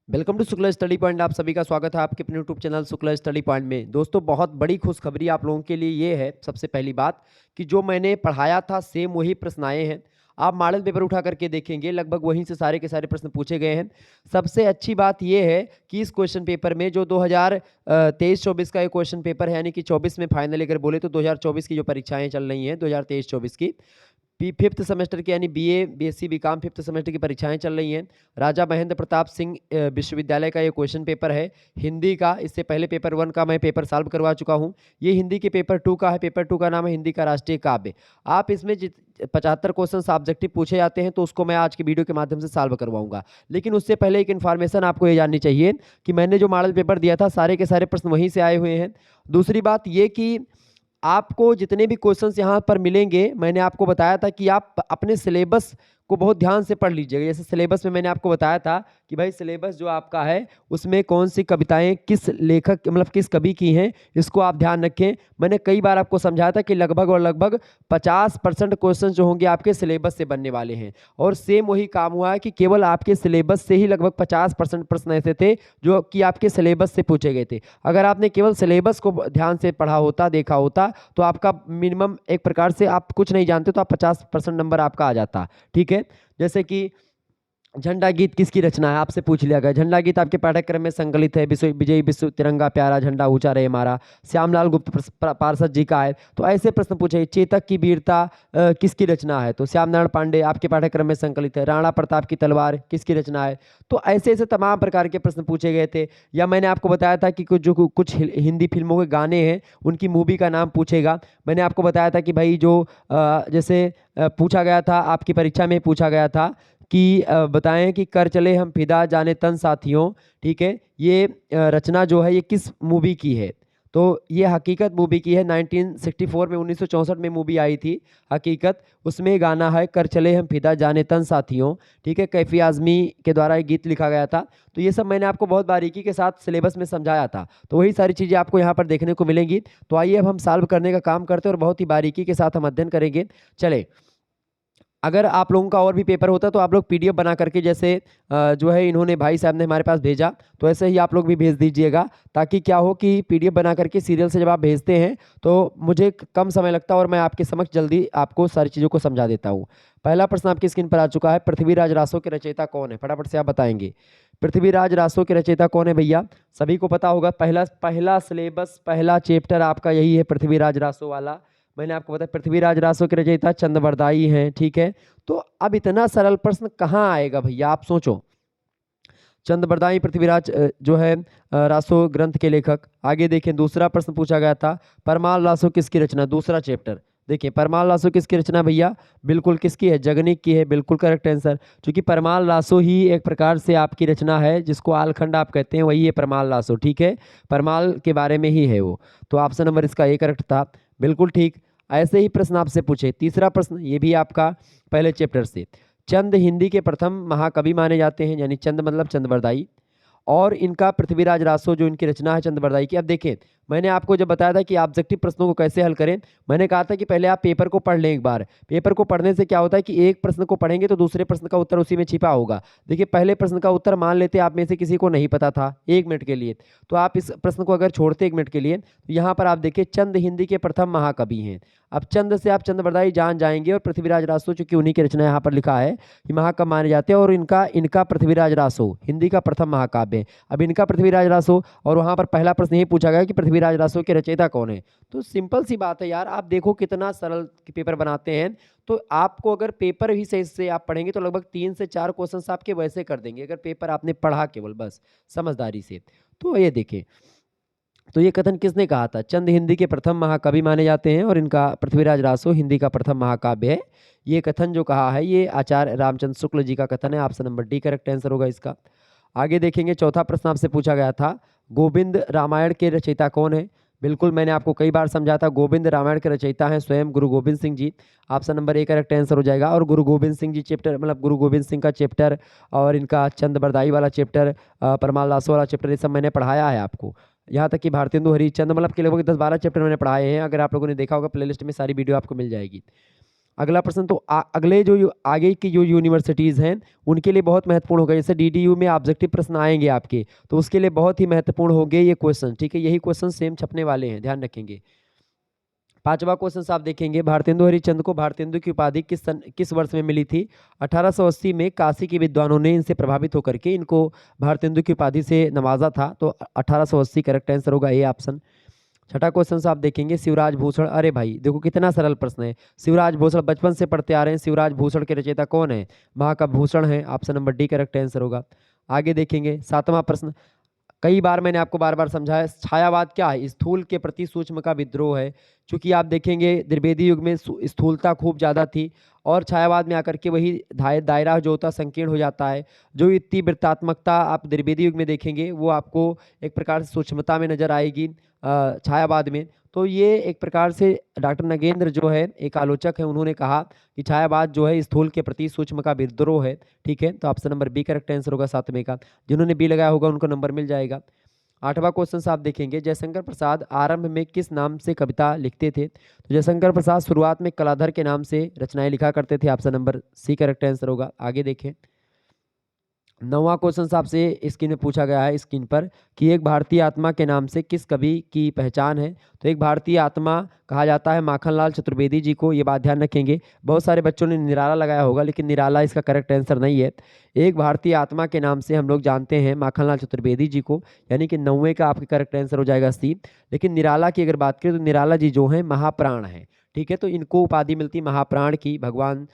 Welcome to Shukla study point. आप सभी का स्वागत है आपके अपने YouTube channel Shukla study point में। दोस्तों, बहुत बड़ी खुशखबरी आप लोगों के लिए ये है। सबसे पहली बात कि जो मैंने पढ़ाया था सेम वही प्रश्न आए हैं। आप मॉडल पेपर उठा करके देखेंगे, लगभग वहीं से सारे के सारे प्रश्न पूछे गए हैं। सबसे अच्छी बात यह है कि इस क्वेश्चन पेपर में जो 2023-24 का एक क्वेश्चन पेपर है, यानी कि 24 में फाइनल अगर बोले तो 2024 की जो परीक्षाएं चल रही हैं 2023-24 की फिफ्थ सेमेस्टर की, यानी BA BSc BCom fifth semester की परीक्षाएं चल रही हैं। राजा महेंद्र प्रताप सिंह विश्वविद्यालय का ये क्वेश्चन पेपर है हिंदी का। इससे पहले पेपर 1 का मैं पेपर सॉल्व करवा चुका हूं। ये हिंदी के पेपर 2 का है। पेपर 2 का नाम है हिंदी का राष्ट्रीय काव्य। आप इसमें 75 क्वेश्चन ऑब्जेक्टिव पूछे जाते हैं, तो उसको मैं आज की वीडियो के माध्यम से सॉल्व करवाऊंगा। लेकिन उससे पहले एक इन्फॉर्मेशन आपको ये जाननी चाहिए कि मैंने जो मॉडल पेपर दिया था सारे के सारे प्रश्न वहीं से आए हुए हैं। दूसरी बात ये कि आपको जितने भी क्वेश्चंस यहाँ पर मिलेंगे, मैंने आपको बताया था कि आप अपने सिलेबस को बहुत ध्यान से पढ़ लीजिएगा। जैसे सिलेबस में मैंने आपको बताया था कि भाई सिलेबस जो आपका है उसमें कौन सी कविताएं किस लेखक मतलब किस कवि की हैं, इसको आप ध्यान रखें। मैंने कई बार आपको समझाया था कि लगभग और लगभग 50% क्वेश्चन जो होंगे आपके सिलेबस से बनने वाले हैं। और सेम वही काम हुआ है कि केवल आपके सिलेबस से ही लगभग 50% प्रश्न ऐसे थे जो कि आपके सिलेबस से पूछे गए थे। अगर आपने केवल सिलेबस को ध्यान से पढ़ा होता, देखा होता, तो आपका मिनिमम एक प्रकार से आप कुछ नहीं जानते तो आप 50% नंबर आपका आ जाता। ठीक है। जैसे कि झंडा गीत किसकी रचना है, आपसे पूछ लिया गया। झंडा गीत आपके पाठ्यक्रम में संकलित है। विश्व विजयी विश्व तिरंगा प्यारा झंडा ऊंचा रहे हमारा, श्यामलाल गुप्त पार्षद जी का है। तो ऐसे प्रश्न पूछे। चेतक की वीरता किसकी रचना है, तो श्याम नारायण पांडे आपके पाठ्यक्रम में संकलित है। राणा प्रताप की तलवार किसकी रचना है। तो ऐसे ऐसे तमाम प्रकार के प्रश्न पूछे गए थे। या मैंने आपको बताया था कि कुछ हिंदी फिल्मों के गाने हैं उनकी मूवी का नाम पूछेगा। मैंने आपको बताया था कि भाई जो जैसे पूछा गया था, आपकी परीक्षा में पूछा गया था कि बताएं कि कर चले हम फिदा जाने तन साथियों। ठीक है। ये रचना जो है ये किस मूवी की है, तो ये हकीकत मूवी की है। 1964 में 1964 में मूवी आई थी हकीकत। उसमें गाना है कर चले हम फिदा जाने तन साथियों। ठीक है। कैफी आजमी के द्वारा ये गीत लिखा गया था। तो ये सब मैंने आपको बहुत बारीकी के साथ सिलेबस में समझाया था। तो वही सारी चीज़ें आपको यहाँ पर देखने को मिलेंगी। तो आइए अब हम सॉल्व करने का काम करते हैं और बहुत ही बारीकी के साथ हम अध्ययन करेंगे। चले, अगर आप लोगों का और भी पेपर होता तो आप लोग पीडीएफ बना करके, जैसे जो है इन्होंने भाई साहब ने हमारे पास भेजा, तो ऐसे ही आप लोग भी भेज दीजिएगा। ताकि क्या हो कि पीडीएफ बना करके सीरियल से जब आप भेजते हैं तो मुझे कम समय लगता है और मैं आपके समक्ष जल्दी आपको सारी चीज़ों को समझा देता हूँ। पहला प्रश्न आपकी स्क्रीन पर आ चुका है। पृथ्वीराज रासो के रचयिता कौन है, फटाफट से आप बताएंगे। पृथ्वीराज रासो के रचयिता कौन है भैया, सभी को पता होगा। पहला पहला सिलेबस पहला चैप्टर आपका यही है, पृथ्वीराज रासो वाला। मैंने आपको बताया पृथ्वीराज रासो के रचयिता चंद्रवरदाई हैं। ठीक है। तो अब इतना सरल प्रश्न कहाँ आएगा भैया, आप सोचो। चंद्रवरदाई पृथ्वीराज जो है रासो ग्रंथ के लेखक। आगे देखें, दूसरा प्रश्न पूछा गया था, परमाल रासो किसकी रचना, दूसरा चैप्टर। देखिए परमाल रासो किसकी रचना भैया, बिल्कुल किसकी है, जगनीक की है। बिल्कुल करेक्ट आंसर। क्योंकि परमाल रासो ही एक प्रकार से आपकी रचना है जिसको आलखंड आप कहते हैं, वही है परमाल रासो। ठीक है। परमाल के बारे में ही है वो। तो ऑप्शन नंबर इसका ए करेक्ट था। बिल्कुल ठीक। ऐसे ही प्रश्न आपसे पूछे। तीसरा प्रश्न ये भी आपका पहले चैप्टर से। चंद हिंदी के प्रथम महाकवि माने जाते हैं, यानी चंद मतलब चंद्रवरदाई। और इनका पृथ्वीराज रासो जो इनकी रचना है चंद्रवरदाई की। अब देखें, मैंने आपको जब बताया था कि ऑब्जेक्टिव प्रश्नों को कैसे हल करें, मैंने कहा था कि पहले आप पेपर को पढ़ लें एक बार। पेपर को पढ़ने से क्या होता है कि एक प्रश्न को पढ़ेंगे तो दूसरे प्रश्न का उत्तर उसी में छिपा होगा। देखिए पहले प्रश्न का उत्तर मान लेते आप में से किसी को नहीं पता था 1 मिनट के लिए, तो आप इस प्रश्न को अगर छोड़ते 1 मिनट के लिए, तो यहाँ पर आप देखिए चंद हिंदी के प्रथम महाकवि हैं। अब चंद से आप चंद्रवरदाई जान जाएंगे और पृथ्वीराज रासो चूंकि उन्हीं की रचना यहाँ पर लिखा है कि महाकवि माने जाते हैं, और इनका इनका पृथ्वीराज रासो हिंदी का प्रथम महाकाव्य है। अब इनका पृथ्वीराज रासो, और वहां पर पहला प्रश्न यही पूछा गया कि पृथ्वीराज रासो के रचयिता कौन है। तो सिंपल सी बात है यार, आप देखो कितना सरल पेपर बनाते हैं। तो आपको अगर पेपर ही सही से आप पढ़ेंगे तो लगभग 3 से 4 क्वेश्चन आपके वैसे कर देंगे, अगर पेपर आपने पढ़ा केवल बस समझदारी से। तो ये देखें, तो ये कथन किसने कहा था, चंद हिंदी के प्रथम महाकवि माने जाते हैं और इनका पृथ्वीराज रासो हिंदी का प्रथम महाकाव्य है। ये कथन जो कहा है ये आचार्य रामचंद्र शुक्ल जी का कथन है। Option number D correct answer होगा इसका। आगे देखेंगे, चौथा प्रश्न आपसे पूछा गया था, गोविंद रामायण के रचयिता कौन है। बिल्कुल मैंने आपको कई बार समझा था, गोविंद रामायण के रचयिता हैं स्वयं Guru Gobind Singh ji. Option number A correct answer हो जाएगा। और गुरु गोविंद सिंह जी चैप्टर मतलब गुरु गोविंद सिंह का चैप्टर और इनका चंद्रवरदाई वाला चैप्टर, परमाल रासो वाला चैप्टर, ये सब मैंने पढ़ाया है आपको। यहाँ तक कि भारतेंदु हरिश्चंद्र मतलब के लगभग 10-12 चैप्टर मैंने पढ़ाए हैं। अगर आप लोगों ने देखा होगा प्लेलिस्ट में सारी वीडियो आपको मिल जाएगी। अगला प्रश्न तो अगले जो आगे की जो यूनिवर्सिटीज़ हैं उनके लिए बहुत महत्वपूर्ण होगा। जैसे डीडीयू में ऑब्जेक्टिव प्रश्न आएंगे आपके, तो उसके लिए बहुत ही महत्वपूर्ण होंगे ये क्वेश्चन, ठीक है। यही क्वेश्चन सेम छपने वाले हैं, ध्यान रखेंगे। पांचवा क्वेश्चन आप देखेंगे, भारतेंदु हरिश्चंद्र को भारतेंदु की उपाधि किस वर्ष में मिली थी? 1880 में काशी के विद्वानों ने इनसे प्रभावित होकर के इनको भारतेंदु की उपाधि से नवाजा था। तो 1880 करेक्ट आंसर होगा ए ऑप्शन। छठा क्वेश्चन आप देखेंगे, शिवराज भूषण, अरे भाई देखो कितना सरल प्रश्न है। शिवराज भूषण बचपन से पढ़ते आ रहे हैं, शिवराज भूषण के रचयिता कौन है? महाकवि भूषण है, option number D correct answer होगा। आगे देखेंगे सातवां प्रश्न, कई बार मैंने आपको बार बार समझाया, छायावाद क्या है? स्थूल के प्रति सूक्ष्म का विद्रोह है। चूंकि आप देखेंगे द्विवेदी युग में स्थूलता खूब ज्यादा थी, और छायावाद में आकर के वही दायरा जो होता संकीर्ण हो जाता है। जो इतनी वृत्तात्मकता आप द्विवेदी युग में देखेंगे वो आपको एक प्रकार से सूक्ष्मता में नजर आएगी छायावाद में। तो ये एक प्रकार से डॉक्टर नगेंद्र जो है एक आलोचक है, उन्होंने कहा कि छायावाद जो है स्थूल के प्रति सूक्ष्म का विद्रोह है, ठीक है। तो option number B correct answer होगा सातवें का। जिन्होंने बी लगाया होगा उनको नंबर मिल जाएगा। आठवां क्वेश्चन आप देखेंगे, जयशंकर प्रसाद आरंभ में किस नाम से कविता लिखते थे? तो जयशंकर प्रसाद शुरुआत में कलाधर के नाम से रचनाएं लिखा करते थे, option number C correct answer होगा। आगे देखें, नौवां क्वेश्चन आपसे स्क्रीन में पूछा गया है, स्क्रीन पर, कि एक भारतीय आत्मा के नाम से किस कवि की पहचान है? तो एक भारतीय आत्मा कहा जाता है माखनलाल चतुर्वेदी जी को, ये बात ध्यान रखेंगे। बहुत सारे बच्चों ने निराला लगाया होगा, लेकिन निराला इसका करेक्ट आंसर नहीं है। एक भारतीय आत्मा के नाम से हम लोग जानते हैं माखनलाल चतुर्वेदी जी को, यानी कि 9वें का आपके करेक्ट आंसर हो जाएगा सी। लेकिन निराला की अगर बात करें तो निराला जी जो है महाप्राण है, ठीक है। तो इनको उपाधि मिलती है महाप्राण की, भगवान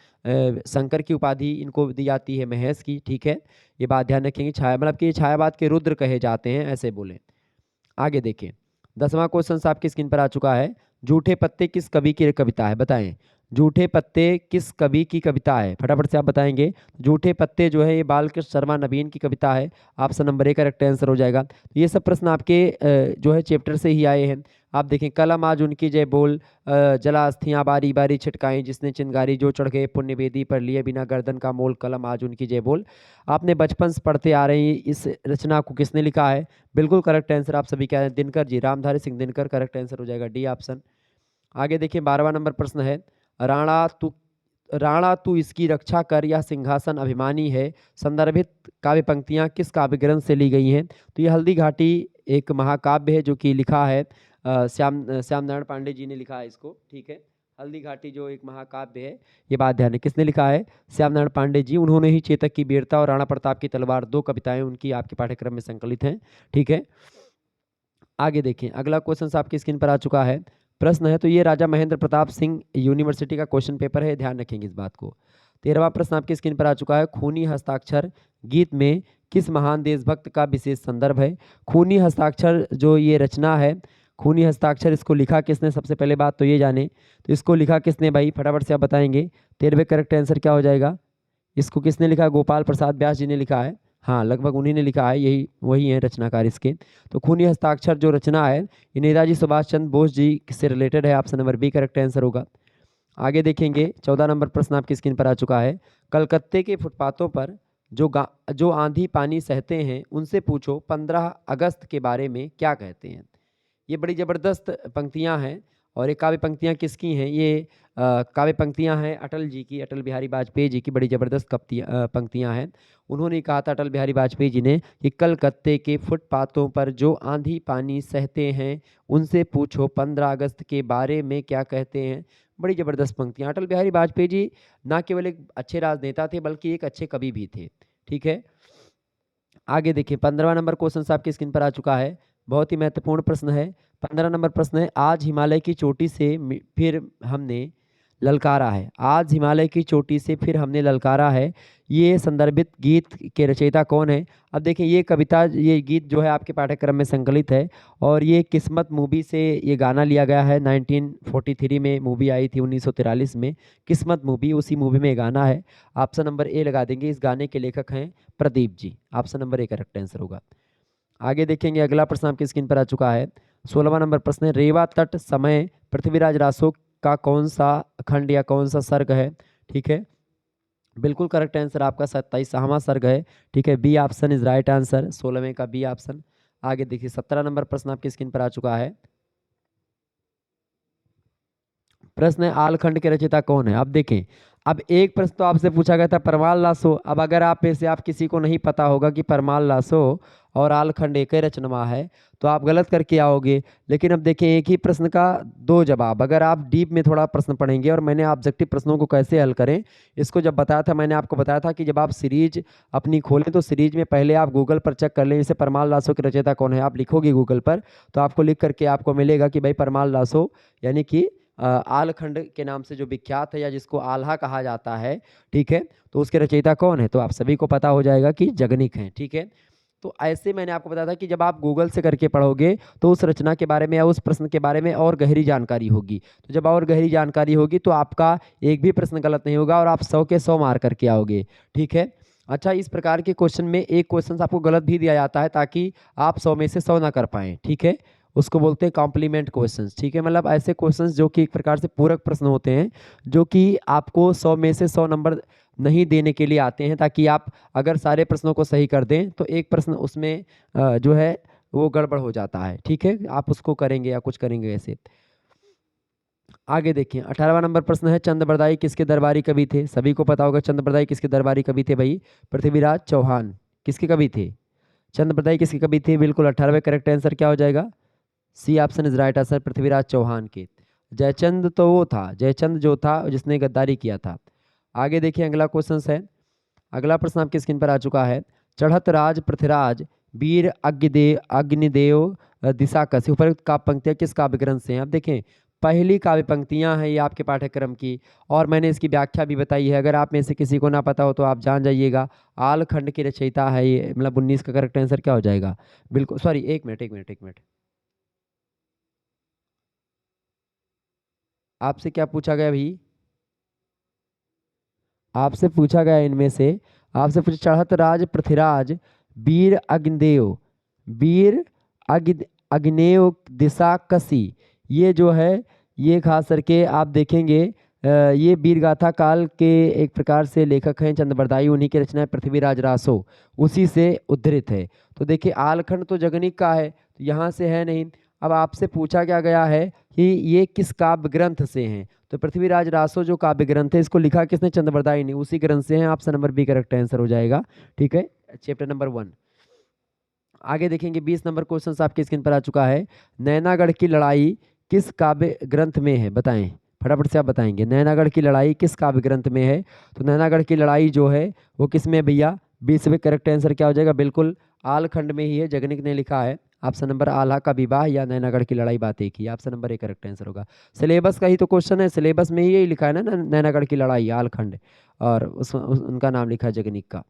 शंकर की उपाधि इनको दी जाती है महेश की, ठीक है। ये बात ध्यान रखेंगे। छाया मतलब कि छायावाद के रुद्र कहे जाते हैं, ऐसे बोले। आगे देखें, 10वां क्वेश्चन आपकी स्क्रीन पर आ चुका है, झूठे पत्ते किस कवि की कविता है? बताएं, झूठे पत्ते किस कवि की कविता है? फटाफट से आप बताएंगे। झूठे पत्ते जो है ये बालकृष्ण शर्मा नवीन की कविता है, option number A correct answer हो जाएगा। तो ये सब प्रश्न आपके जो है चैप्टर से ही आए हैं। आप देखें, कलम आज उनकी जय बोल, जला अस्थियां बारी बारी छिटकाई, जिसने चिंगारी जो चढ़ गए पुण्य वेदी पर, लिए बिना गर्दन का मोल, कलम आज उनकी जय बोल। आपने बचपन से पढ़ते आ रहे हैं, इस रचना को किसने लिखा है? बिल्कुल करेक्ट आंसर आप सभी क्या है, दिनकर जी, रामधारी सिंह दिनकर, करेक्ट आंसर हो जाएगा डी ऑप्शन। आगे देखिए 12वां नंबर प्रश्न है, राणा तू इसकी रक्षा कर, यह सिंहासन अभिमानी है, संदर्भित काव्य पंक्तियां किस काव्य ग्रंथ से ली गई हैं? तो ये हल्दी घाटी एक महाकाव्य है जो कि लिखा है श्याम नारायण पांडे जी ने लिखा है इसको, ठीक है। हल्दी घाटी जो एक महाकाव्य है, ये बात ध्यान है, किसने लिखा है? श्याम नारायण पांडे जी। उन्होंने ही चेतक की वीरता और राणा प्रताप की तलवार, दो कविताएं उनकी आपके पाठ्यक्रम में संकलित हैं, ठीक है। आगे देखें, अगला क्वेश्चन आपकी स्क्रीन पर आ चुका है, प्रश्न है, तो ये राजा महेंद्र प्रताप सिंह यूनिवर्सिटी का क्वेश्चन पेपर है, ध्यान रखेंगे इस बात को। 13वां प्रश्न आपकी स्क्रीन पर आ चुका है, खूनी हस्ताक्षर गीत में किस महान देशभक्त का विशेष संदर्भ है? खूनी हस्ताक्षर जो ये रचना है, खूनी हस्ताक्षर, इसको लिखा किसने? सबसे पहले बात तो ये जाने, तो इसको लिखा किसने भाई? फटाफट से आप बताएंगे। 13वें करेक्ट आंसर क्या हो जाएगा? इसको किसने लिखा? गोपाल प्रसाद व्यास जी ने लिखा है, हाँ लगभग उन्हीं ने लिखा है, यही वही है रचनाकार इसके। तो खूनी हस्ताक्षर जो रचना है ये नेताजी सुभाष चंद्र बोस जी से रिलेटेड है, option number B correct answer होगा। आगे देखेंगे, 14 नंबर प्रश्न आपकी स्क्रीन पर आ चुका है, कलकत्ते के फुटपाथों पर जो आंधी पानी सहते हैं उनसे पूछो 15 अगस्त के बारे में क्या कहते हैं। ये बड़ी ज़बरदस्त पंक्तियां हैं, और ये काव्य पंक्तियां किसकी हैं? ये काव्य पंक्तियां हैं अटल जी की, अटल बिहारी वाजपेयी जी की, बड़ी ज़बरदस्त पंक्तियां हैं। उन्होंने कहा था अटल बिहारी वाजपेयी जी ने कि कलकत्ते के फुटपाथों पर जो आंधी पानी सहते हैं उनसे पूछो 15 अगस्त के बारे में क्या कहते हैं। बड़ी ज़बरदस्त पंक्तियां। अटल बिहारी वाजपेयी जी ना केवल एक अच्छे राजनेता थे बल्कि एक अच्छे कवि भी थे, ठीक है। आगे देखिए 15वां नंबर क्वेश्चन आपकी स्क्रीन पर आ चुका है, बहुत ही महत्वपूर्ण प्रश्न है। 15 नंबर प्रश्न है, आज हिमालय की चोटी से फिर हमने ललकारा है, आज हिमालय की चोटी से फिर हमने ललकारा है, ये संदर्भित गीत के रचयिता कौन है? अब देखिए ये कविता, ये गीत जो है आपके पाठ्यक्रम में संकलित है, और ये किस्मत मूवी से ये गाना लिया गया है। 1943 में मूवी आई थी, 1943 में किस्मत मूवी, उसी मूवी में गाना है। ऑप्शन नंबर ए लगा देंगे, इस गाने के लेखक हैं Pradeep ji, option number A correct answer होगा। आगे देखेंगे, अगला प्रश्न आपकी स्क्रीन पर आ चुका है, 16वां नंबर प्रश्न है, रेवा तट समय पृथ्वीराज रासो का कौन सा खंड या कौन सा सर्ग है? ठीक है, बिल्कुल करेक्ट आंसर आपका 27वां सर्ग है, ठीक है। B option is right answer, 16वें का बी ऑप्शन। आगे देखिए 17 नंबर प्रश्न आपकी स्क्रीन पर आ चुका है, प्रश्न है आलखंड के रचयिता कौन है। अब देखें, अब एक प्रश्न तो आपसे पूछा गया था परमाल लासो। अब अगर आप में से आप किसी को नहीं पता होगा कि परमाल लासो और आलखंड एक ही रचनमा है तो आप गलत करके आओगे। लेकिन अब देखें, एक ही प्रश्न का दो जवाब। अगर आप डीप में थोड़ा प्रश्न पढ़ेंगे, और मैंने ऑब्जेक्टिव प्रश्नों को कैसे हल करें इसको जब बताया था, मैंने आपको बताया था कि जब आप सीरीज अपनी खोलें तो सीरीज में पहले आप गूगल पर चेक कर लें, जैसे परमाल लासो के रचयिता कौन है, आप लिखोगे गूगल पर तो आपको लिख करके आपको मिलेगा कि भाई परमाल लासो यानी कि आलखंड के नाम से जो विख्यात है या जिसको आल्हा कहा जाता है, ठीक है, तो उसके रचयिता कौन है, तो आप सभी को पता हो जाएगा कि जगनिक हैं। ठीक है, तो ऐसे मैंने आपको बताया था कि जब आप गूगल से करके पढ़ोगे तो उस रचना के बारे में या उस प्रश्न के बारे में और गहरी जानकारी होगी। तो जब और गहरी जानकारी होगी तो आपका एक भी प्रश्न गलत नहीं होगा और आप 100 के 100 मार्क करके आओगे। ठीक है, अच्छा, इस प्रकार के क्वेश्चन में एक क्वेश्चन आपको गलत भी दिया जाता है ताकि आप 100 में से 100 ना कर पाएँ। ठीक है, उसको बोलते हैं कॉम्प्लीमेंट क्वेश्चंस। ठीक है, मतलब ऐसे क्वेश्चंस जो कि एक प्रकार से पूरक प्रश्न होते हैं, जो कि आपको 100 में से 100 नंबर नहीं देने के लिए आते हैं, ताकि आप अगर सारे प्रश्नों को सही कर दें तो एक प्रश्न उसमें जो है वो गड़बड़ हो जाता है। ठीक है, आप उसको करेंगे या कुछ करेंगे ऐसे। आगे देखिए, 18वां नंबर प्रश्न है चंद्रबरदाई किसके दरबारी कवि थे। सभी को पता होगा चंद्रबरदाई किसके दरबारी कवि थे भाई, पृथ्वीराज चौहान। किसके कवि थे, चंद्रबरदाई किसके कवि थे, बिल्कुल 18वें करेक्ट आंसर क्या हो जाएगा, C option is right answer, Prithviraj Chauhan के। जयचंद तो वो था, जयचंद जो था जिसने गद्दारी किया था। आगे देखिए, अगला क्वेश्चन है, अगला प्रश्न आपकी स्क्रीन पर आ चुका है। चढ़त राज पृथ्वीराज वीर अग्निदेव दिशाकस, उपरोक्त काव्य पंक्तियां किस काव्य ग्रंथ से हैं। अब देखें, पहली काव्य पंक्तियां हैं ये आपके पाठ्यक्रम की, और मैंने इसकी व्याख्या भी बताई है। अगर आप में से किसी को ना पता हो तो आप जान जाइएगा। आलखंड की रचयिता है ये, मतलब 19 का करेक्ट आंसर क्या हो जाएगा, बिल्कुल सॉरी, एक मिनट एक मिनट एक मिनट, आपसे क्या पूछा गया भाई, आपसे पूछा गया इनमें से, आपसे पूछा चढ़त राज पृथ्वीराज वीर अग्निदेव, वीर अग्नेय दिशा कसी, ये जो है ये खास करके आप देखेंगे ये वीर गाथा काल के एक प्रकार से लेखक हैं चंद्रबरदाई, उन्हीं की रचना है पृथ्वीराज रासो, उसी से उद्धृत है। तो देखिए, आलखंड तो जगनिक का है तो यहाँ से है नहीं। अब आपसे पूछा क्या गया है कि ये किस काव्य ग्रंथ से हैं, तो पृथ्वीराज रासो जो काव्य ग्रंथ है इसको लिखा किसने, चंद्रबरदाई ने, उसी ग्रंथ से हैं। Option number B correct answer हो जाएगा। ठीक है, चैप्टर नंबर 1। आगे देखेंगे, 20 नंबर क्वेश्चन आपकी स्क्रीन पर आ चुका है। नैनागढ़ की लड़ाई किस काव्य ग्रंथ में है, बताएं फटाफट से, आप बताएंगे नैनागढ़ की लड़ाई किस काव्य ग्रंथ में है। तो नैनागढ़ की लड़ाई जो है वो किस में है भैया, 20वें करेक्ट आंसर क्या हो जाएगा, बिल्कुल आलखंड में ही है, जगनिक ने लिखा है। ऑप्शन नंबर आल्हा का विवाह या नैनागढ़ की लड़ाई, बात एक ही, option number A correct answer होगा। सिलेबस का ही तो क्वेश्चन है, सिलेबस में ही यही लिखा है ना, नैनागढ़ की लड़ाई आलखंड, और उनका नाम लिखा है जगनिक का।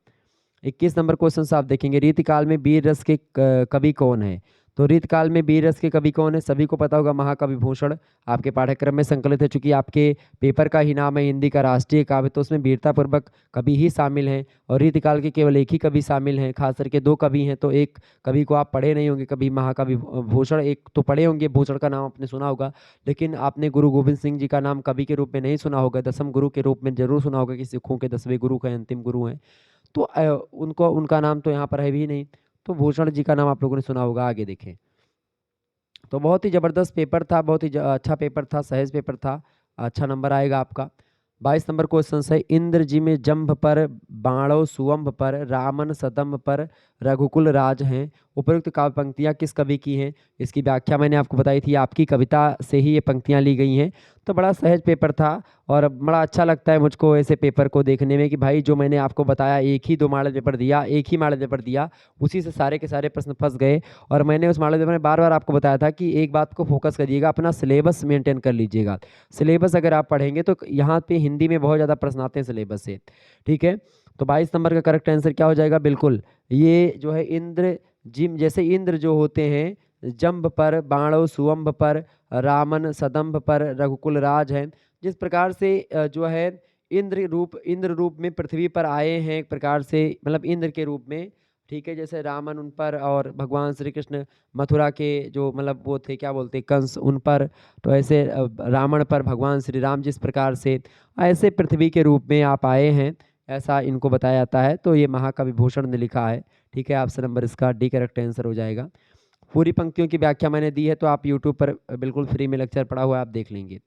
21 नंबर क्वेश्चन आप देखेंगे, रीतिकाल में वीर रस के कवि कौन है। तो रीतकाल में वीर रस के कवि कौन है, सभी को पता होगा महाकवि भूषण, आपके पाठ्यक्रम में संकलित है, चूंकि आपके पेपर का ही नाम है हिंदी का राष्ट्रीय काव्य, तो उसमें वीरतापूर्वक कवि ही शामिल हैं। और रीतिकाल के केवल एक ही कवि शामिल हैं, खास करके दो कवि हैं, तो एक कवि को आप पढ़े नहीं होंगे कभी, महाकवि भूषण, एक तो पढ़े होंगे, भूषण का नाम आपने सुना होगा, लेकिन आपने गुरु गोविंद सिंह जी का नाम कवि के रूप में नहीं सुना होगा, दसम गुरु के रूप में जरूर सुना होगा कि सिखों के 10वें गुरु का अंतिम गुरु हैं। तो उनको, उनका नाम तो यहाँ पर है भी नहीं, तो भूषण जी का नाम आप लोगों ने सुना होगा। आगे देखें, तो बहुत ही ज़बरदस्त पेपर था, बहुत ही अच्छा पेपर था, सहज पेपर था, अच्छा नंबर आएगा आपका। 22 नंबर क्वेश्चन है, इंद्र जी में जंभ पर बाणो सुवंभ पर रामन सदम्भ पर रघुकुल राज हैं, उपयुक्त काव्य पंक्तियाँ किस कवि की हैं। इसकी व्याख्या मैंने आपको बताई थी, आपकी कविता से ही ये पंक्तियाँ ली गई हैं। तो बड़ा सहज पेपर था और बड़ा अच्छा लगता है मुझको ऐसे पेपर को देखने में कि भाई जो मैंने आपको बताया, एक ही 2 मॉडल पेपर दिया, एक ही मॉडल पेपर दिया, उसी से सारे के सारे प्रश्न फंस गए। और मैंने उस मॉडल पेपर में बार बार आपको बताया था कि एक बात को फोकस करिएगा, अपना सिलेबस मेंटेन कर लीजिएगा। सिलेबस अगर आप पढ़ेंगे तो यहाँ पे हिंदी में बहुत ज़्यादा प्रश्न आते हैं सिलेबस से। ठीक है, तो 22 नंबर का करेक्ट आंसर क्या हो जाएगा, बिल्कुल ये जो है इंद्र जिम, जैसे इंद्र जो होते हैं जंभ पर बाणो सुवंभ पर रामन सदम्भ पर रघुकुल राज है, जिस प्रकार से जो है इंद्र रूप में पृथ्वी पर आए हैं, एक प्रकार से मतलब इंद्र के रूप में। ठीक है, जैसे रामन उन पर और भगवान श्री कृष्ण मथुरा के जो मतलब वो थे, क्या बोलते कंस, उन पर, तो ऐसे रावण पर भगवान श्री राम जिस प्रकार से ऐसे पृथ्वी के रूप में आप आए हैं, ऐसा इनको बताया जाता है। तो ये महाकवि भूषण ने लिखा है। ठीक है, ऑप्शन नंबर इसका डी करेक्ट आंसर हो जाएगा। पूरी पंक्तियों की व्याख्या मैंने दी है, तो आप यूट्यूब पर बिल्कुल फ्री में लेक्चर पढ़ा हुआ है, आप देख लेंगे।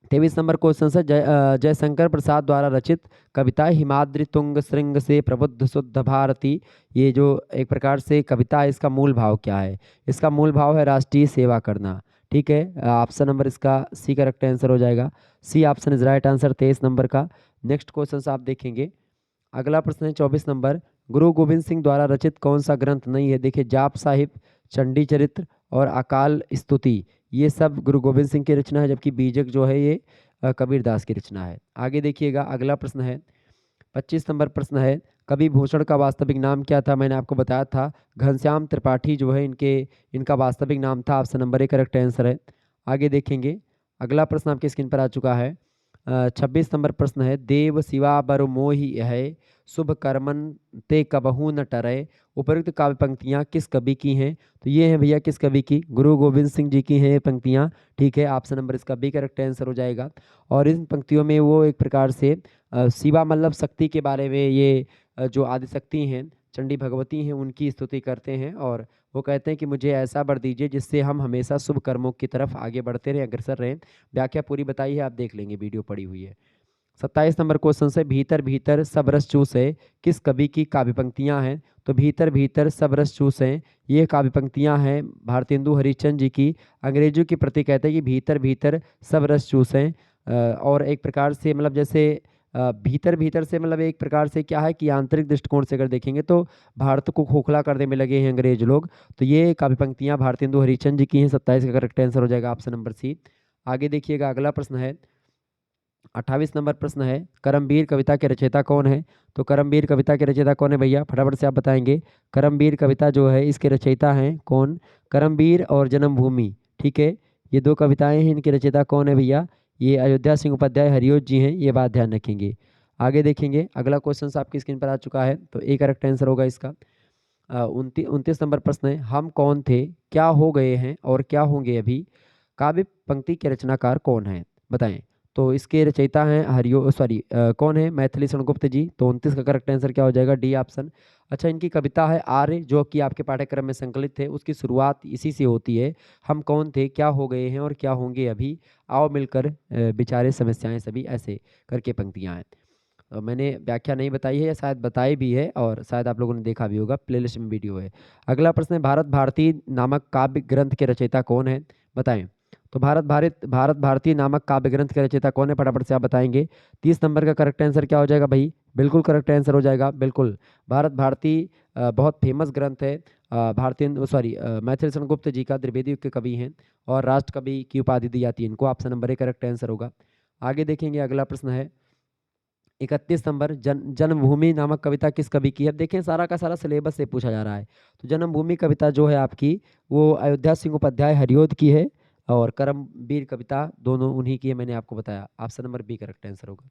23 नंबर क्वेश्चन है जयशंकर प्रसाद द्वारा रचित कविता हिमाद्रि तुंग श्रृंग से प्रबुद्ध शुद्ध भारती, ये जो एक प्रकार से कविता है, इसका मूल भाव क्या है? इसका मूल भाव है राष्ट्रीय सेवा करना। ठीक है, ऑप्शन नंबर इसका सी करेक्ट आंसर हो जाएगा। C option is right answer 23 नंबर का। नेक्स्ट क्वेश्चन आप देखेंगे, अगला प्रश्न है 24 नंबर, गुरु गोविंद सिंह द्वारा रचित कौन सा ग्रंथ नहीं है? देखिए, जाप साहिब, चंडी चरित्र और अकाल स्तुति, ये सब गुरु गोविंद सिंह की रचना है, जबकि बीजक जो है ये कबीर दास की रचना है। आगे देखिएगा, अगला प्रश्न है 25 नंबर प्रश्न है, कवि भूषण का वास्तविक नाम क्या था? मैंने आपको बताया था घनश्याम त्रिपाठी जो है इनका वास्तविक नाम था। Option number A correct answer है। आगे देखेंगे, अगला प्रश्न आपके स्क्रीन पर आ चुका है। 26 नंबर प्रश्न है, देव शिवा बर मोहि है शुभ कर्मन ते कबहू न टरे, उपयुक्त काव्य पंक्तियाँ किस कवि की हैं? तो ये हैं भैया किस कवि की? गुरु गोविंद सिंह जी की हैं ये पंक्तियाँ। ठीक है, ऑप्शन नंबर इसका बी करेक्ट आंसर हो जाएगा। और इन पंक्तियों में वो एक प्रकार से शिवा मतलब शक्ति के बारे में, ये जो आदिशक्ति हैं, चंडी भगवती हैं, उनकी स्तुति करते हैं और वो कहते हैं कि मुझे ऐसा वर दीजिए जिससे हम हमेशा शुभ कर्मों की तरफ आगे बढ़ते रहें, अग्रसर रहें। व्याख्या पूरी बताई है, आप देख लेंगे, वीडियो पड़ी हुई है। 27 नंबर क्वेश्चन से, भीतर भीतर सब रस चूसे किस कवि की काव्य पंक्तियाँ हैं? तो भीतर भीतर सब रस चूसे ये काव्य पंक्तियाँ हैं भारतेंदु हरिश्चंद्र जी की। अंग्रेजों की प्रति कहते हैं कि भीतर भीतर सब रस चूसें, और एक प्रकार से मतलब जैसे भीतर भीतर से मतलब एक प्रकार से क्या है कि आंतरिक दृष्टिकोण से अगर देखेंगे तो भारत को खोखला करने में लगे हैं अंग्रेज लोग। तो ये काव्य पंक्तियाँ भारतेंदु हरिश्चंद्र जी की हैं। 27 का करेक्ट आंसर हो जाएगा ऑप्शन नंबर सी। आगे देखिएगा, अगला प्रश्न है 28 नंबर प्रश्न है, करमवीर कविता के रचयिता कौन है? तो करमवीर कविता के रचयिता कौन है भैया? फटाफट से आप बताएंगे। करमवीर कविता जो है इसके रचयिता हैं कौन? करमवीर और जन्मभूमि। ठीक है, ये दो कविताएं हैं, इनके रचयिता कौन है भैया? ये अयोध्या सिंह उपाध्याय हरिओत जी हैं, ये बात ध्यान रखेंगे। आगे देखेंगे, अगला क्वेश्चन आपकी स्क्रीन पर आ चुका है, तो ए करेक्ट आंसर होगा इसका। 29 नंबर प्रश्न है, हम कौन थे, क्या हो गए हैं और क्या होंगे अभी, काव्य पंक्ति के रचनाकार कौन है? बताएं। तो इसके रचयिता हैं कौन है? मैथिली शरण गुप्त जी। तो 29 का करेक्ट आंसर क्या हो जाएगा? D option. अच्छा, इनकी कविता है आर्य, जो कि आपके पाठ्यक्रम में संकलित है। उसकी शुरुआत इसी से होती है, हम कौन थे, क्या हो गए हैं और क्या होंगे अभी, आओ मिलकर विचारे समस्याएं सभी, ऐसे करके पंक्तियां हैं। मैंने व्याख्या नहीं बताई है या शायद बताई भी है और शायद आप लोगों ने देखा भी होगा, प्लेलिस्ट में वीडियो है। अगला प्रश्न है, भारत भारती नामक काव्य ग्रंथ के रचयिता कौन है? बताएं। तो भारत भारती नामक काव्य ग्रंथ के रचयिता कौन है? फटाफट से आप बताएंगे। 30 नंबर का करेक्ट आंसर क्या हो जाएगा भाई? बिल्कुल करेक्ट आंसर हो जाएगा, बिल्कुल। भारत भारती बहुत फेमस ग्रंथ है। मैथिली शरण गुप्त जी का द्विवेदी युग के कवि हैं और राष्ट्र कवि की उपाधि दी जाती है इनको। Option number A correct answer होगा। आगे देखेंगे, अगला प्रश्न है 31 नंबर, जन्मभूमि नामक कविता किस कवि की है? अब देखें, सारा का सारा सिलेबस से पूछा जा रहा है। तो जन्मभूमि कविता जो है आपकी, वो अयोध्या सिंह उपाध्याय हरिओद की है और करमवीर कविता दोनों उन्हीं की है, मैंने आपको बताया। Option number B correct answer होगा।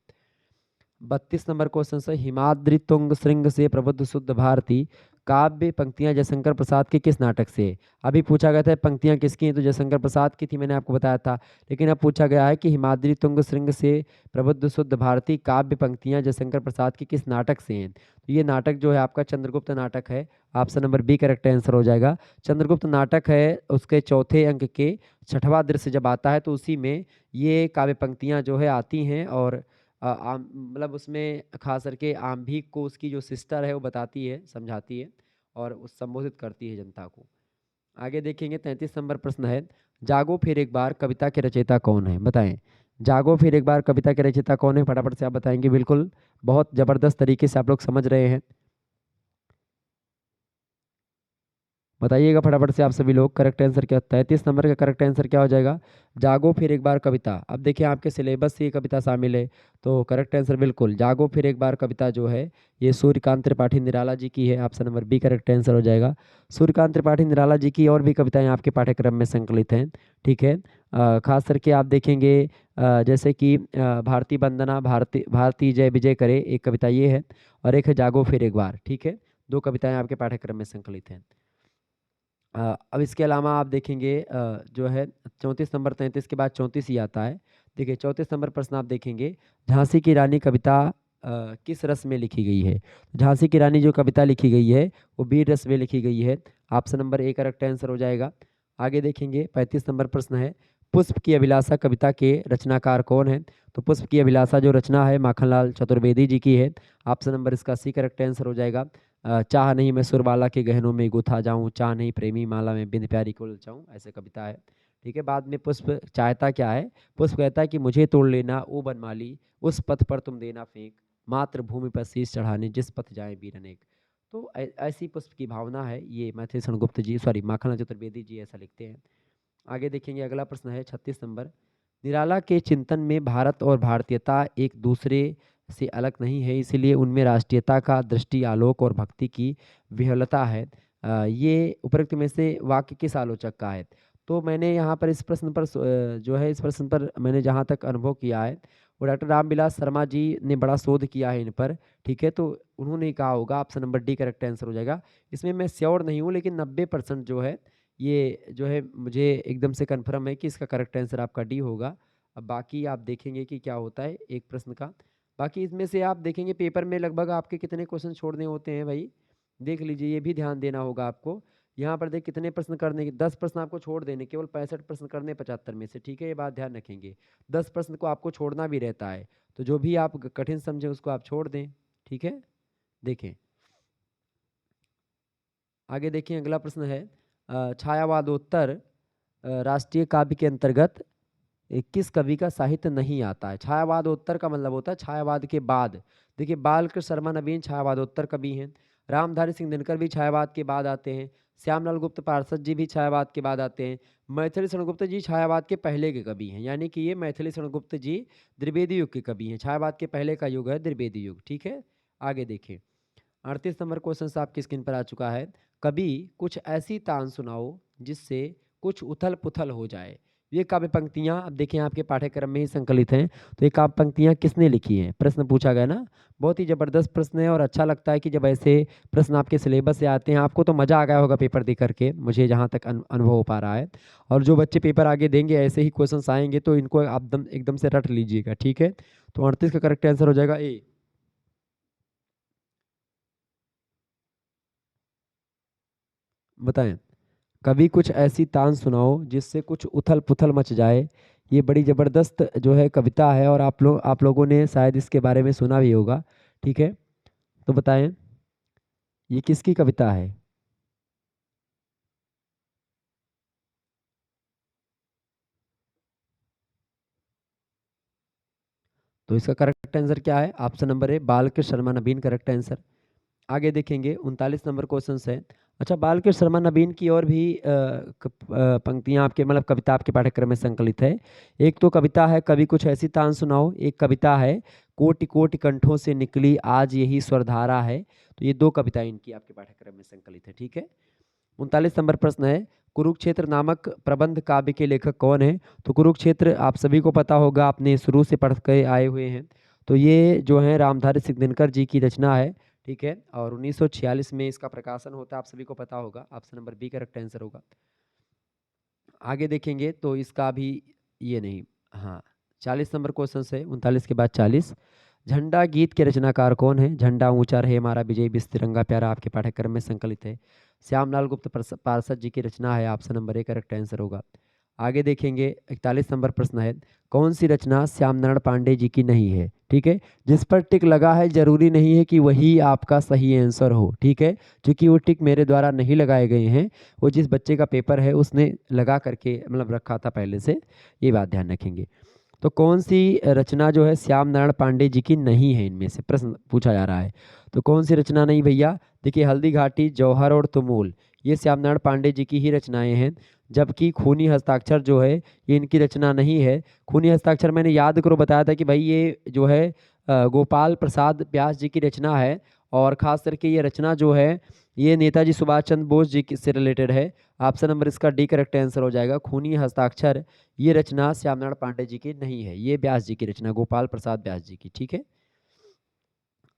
32 नंबर क्वेश्चन से, हिमाद्रि तुंग श्रृंग से प्रबुद्ध शुद्ध भारती काव्य पंक्तियां जयशंकर प्रसाद के किस नाटक से? अभी पूछा गया था पंक्तियां किसकी हैं, तो जयशंकर प्रसाद की थी, मैंने आपको बताया था। लेकिन अब पूछा गया है कि हिमाद्रि तुंग श्रृंग से प्रबुद्ध शुद्ध भारती काव्य पंक्तियां जयशंकर प्रसाद के किस नाटक से हैं? तो ये नाटक जो है आपका चंद्रगुप्त नाटक है। Option number B correct answer हो जाएगा। चंद्रगुप्त नाटक है, उसके चौथे अंक के छठवां दृश्य जब आता है तो उसी में ये काव्य पंक्तियां जो है आती हैं और मतलब उसमें खास करके आम्भिक को उसकी जो सिस्टर है वो बताती है, समझाती है और उस संबोधित करती है जनता को। आगे देखेंगे, 33 नंबर प्रश्न है, जागो फिर एक बार कविता के रचयिता कौन है? बताएं। जागो फिर एक बार कविता के रचयिता कौन है? फटाफट से आप बताएंगे। बिल्कुल, बहुत जबरदस्त तरीके से आप लोग समझ रहे हैं, बताइएगा फटाफट से आप सभी लोग। करेक्ट आंसर क्या? 33 नंबर का करेक्ट आंसर क्या हो जाएगा? जागो फिर एक बार कविता। अब देखिए, आपके सिलेबस से ये कविता शामिल है, तो करेक्ट आंसर बिल्कुल जागो फिर एक बार कविता जो है ये सूर्यकांत त्रिपाठी निराला जी की है। Option number B correct answer हो जाएगा। सूर्यकांत त्रिपाठी निराला जी की और भी कविताएं आपके पाठ्यक्रम में संकलित हैं। ठीक है, खास करके आप देखेंगे जैसे कि भारती वंदना, भारती जय विजय करे, एक कविता ये है, और एक है जागो फिर एक बार। ठीक है, दो कविताएं आपके पाठ्यक्रम में संकलित हैं। अब इसके अलावा आप देखेंगे जो है 34 नंबर, 33 के बाद 34 ही आता है। देखिए, 34 नंबर प्रश्न आप देखेंगे, झांसी की रानी कविता किस रस में लिखी गई है? झांसी की रानी जो कविता लिखी गई है वो वीर रस में लिखी गई है। Option number A correct answer हो जाएगा। आगे देखेंगे, 35 नंबर प्रश्न है, पुष्प की अभिलाषा कविता के रचनाकार कौन है? तो पुष्प की अभिलाषा जो रचना है माखनलाल चतुर्वेदी जी की है। ऑप्शन नंबर इसका सी करेक्ट आंसर हो जाएगा। चाह नहीं मैं सुरबाला के गहनों में गुथा जाऊं, चाह नहीं प्रेमी माला में बिंद प्यारी को ललचाऊं, ऐसे कविता है। ठीक है, बाद में पुष्प चाहता क्या है? पुष्प कहता है कि मुझे तोड़ लेना ओ बनमाली, उस पथ पर तुम देना फेंक, मात्र भूमि पर शीश चढ़ाने जिस पथ जाए वीर अनेक। तो ऐसी पुष्प की भावना है, ये मैथिली शरण गुप्त जी, सॉरी माखनलाल चतुर्वेदी जी ऐसा लिखते हैं। आगे देखेंगे, अगला प्रश्न है 36 नंबर। निराला के चिंतन में भारत और भारतीयता एक दूसरे से अलग नहीं है, इसलिए उनमें राष्ट्रीयता का दृष्टि आलोक और भक्ति की विह्वलता है। ये उपरोक्त में से वाक्य किस आलोचक का है? तो मैंने यहाँ पर इस प्रश्न पर जो है इस प्रश्न पर मैंने जहाँ तक अनुभव किया है वो डॉक्टर रामविलास शर्मा जी ने बड़ा शोध किया है इन पर। ठीक है, तो उन्होंने कहा होगा, option number D correct answer हो जाएगा। इसमें मैं श्योर नहीं हूँ, लेकिन 90% जो है ये जो है मुझे एकदम से कन्फर्म है कि इसका करेक्ट आंसर आपका डी होगा। अब बाकी आप देखेंगे कि क्या होता है एक प्रश्न का। बाकी इसमें से आप देखेंगे पेपर में लगभग आपके कितने क्वेश्चन छोड़ने होते हैं भाई, देख लीजिए, ये भी ध्यान देना होगा आपको। यहाँ पर देख कितने प्रश्न करने के, 10 प्रश्न आपको छोड़ देने, केवल 65 प्रश्न करने 75 में से। ठीक है, ये बात ध्यान रखेंगे, 10 प्रश्न को आपको छोड़ना भी रहता है, तो जो भी आप कठिन समझें उसको आप छोड़ दें। ठीक है, देखें आगे, देखें अगला प्रश्न है छायावादोत्तर राष्ट्रीय काव्य के अंतर्गत किस कवि का साहित्य नहीं आता है? छायावादोत्तर का मतलब होता है छायावाद के बाद। देखिए, बालकृष्ण शर्मा नवीन छायावादोत्तर कवि हैं, रामधारी सिंह दिनकर भी छायावाद के बाद आते हैं, श्यामलाल गुप्त पार्षद जी भी छायावाद के बाद आते हैं, मैथिली शरण गुप्त जी छायावाद के पहले के कवि हैं, यानी कि ये मैथिली शरण गुप्त जी द्विवेदी युग के कवि हैं। छायावाद के पहले का युग है द्विवेदी युग। ठीक है, आगे देखें, 38 नंबर क्वेश्चन आपकी स्क्रीन पर आ चुका है। कभी कुछ ऐसी तान सुनाओ जिससे कुछ उथल पुथल हो जाए। ये काव्य पंक्तियां अब देखें आपके पाठ्यक्रम में ही संकलित हैं, तो ये काव्य पंक्तियां किसने लिखी हैं? प्रश्न पूछा गया ना, बहुत ही जबरदस्त प्रश्न है और अच्छा लगता है कि जब ऐसे प्रश्न आपके सिलेबस से आते हैं। आपको तो मजा आ गया होगा पेपर दे करके, मुझे जहाँ तक अनुभव हो पा रहा है। और जो बच्चे पेपर आगे देंगे ऐसे ही क्वेश्चन आएंगे तो इनको आप एकदम से रट लीजिएगा। ठीक है, तो 38 का करेक्ट आंसर हो जाएगा ए। बताएं, कभी कुछ ऐसी तान सुनाओ जिससे कुछ उथल पुथल मच जाए। ये बड़ी ज़बरदस्त जो है कविता है और आप लोगों ने शायद इसके बारे में सुना भी होगा। ठीक है, तो बताएं ये किसकी कविता है? तो इसका करेक्ट आंसर क्या है? ऑप्शन नंबर ए बालकृष्ण शर्मा नवीन करेक्ट आंसर। आगे देखेंगे 39 नंबर क्वेश्चन है। अच्छा, बालकृष्ण शर्मा नवीन की और भी पंक्तियां आपके मतलब कविता आपके पाठ्यक्रम में संकलित है। एक तो कविता है कभी कुछ ऐसी तान सुनाओ, एक कविता है कोटि कोटि कंठों से निकली आज यही स्वरधारा है। तो ये दो कविताएं इनकी आपके पाठ्यक्रम में संकलित है। ठीक है, 39 नंबर प्रश्न है, कुरुक्षेत्र नामक प्रबंध काव्य के लेखक कौन है? तो कुरुक्षेत्र आप सभी को पता होगा, आपने शुरू से पढ़ के आए हुए हैं। तो ये जो है रामधारी सिंह दिनकर जी की रचना है। ठीक है, और 1946 में इसका प्रकाशन होता है, आप सभी को पता होगा। Option number B correct answer होगा। आगे देखेंगे तो इसका भी ये नहीं, हाँ, 40 नंबर क्वेश्चन है, 39 के बाद 40। झंडा गीत के रचनाकार कौन है? झंडा ऊंचा रहे हमारा विजय बिस तिरंगा प्यारा आपके पाठ्यक्रम में संकलित है, श्यामलाल गुप्त पार्षद जी की रचना है। Option number A correct answer होगा। आगे देखेंगे 41 नंबर प्रश्न है, कौन सी रचना श्याम नारायण पांडे जी की नहीं है? ठीक है, जिस पर टिक लगा है जरूरी नहीं है कि वही आपका सही आंसर हो। ठीक है, क्योंकि वो टिक मेरे द्वारा नहीं लगाए गए हैं, वो जिस बच्चे का पेपर है उसने लगा करके मतलब रखा था पहले से, ये बात ध्यान रखेंगे। तो कौन सी रचना जो है श्याम नारायण पांडे जी की नहीं है, इनमें से प्रश्न पूछा जा रहा है। तो कौन सी रचना नहीं भैया? देखिए, हल्दी घाटी, जौहर और तुमुल, ये श्याम नारायण पांडे जी की ही रचनाएं हैं। जबकि खूनी हस्ताक्षर जो है ये इनकी रचना नहीं है। खूनी हस्ताक्षर मैंने याद करो बताया था कि भाई ये जो है गोपाल प्रसाद व्यास जी की रचना है, और ख़ास करके ये रचना जो है ये नेताजी सुभाष चंद्र बोस जी से रिलेटेड है। ऑप्शन नंबर इसका डी करेक्ट आंसर हो जाएगा। खूनी हस्ताक्षर ये रचना श्यामनारायण पांडे जी की नहीं है, ये व्यास जी की रचना, गोपाल प्रसाद व्यास जी की। ठीक है,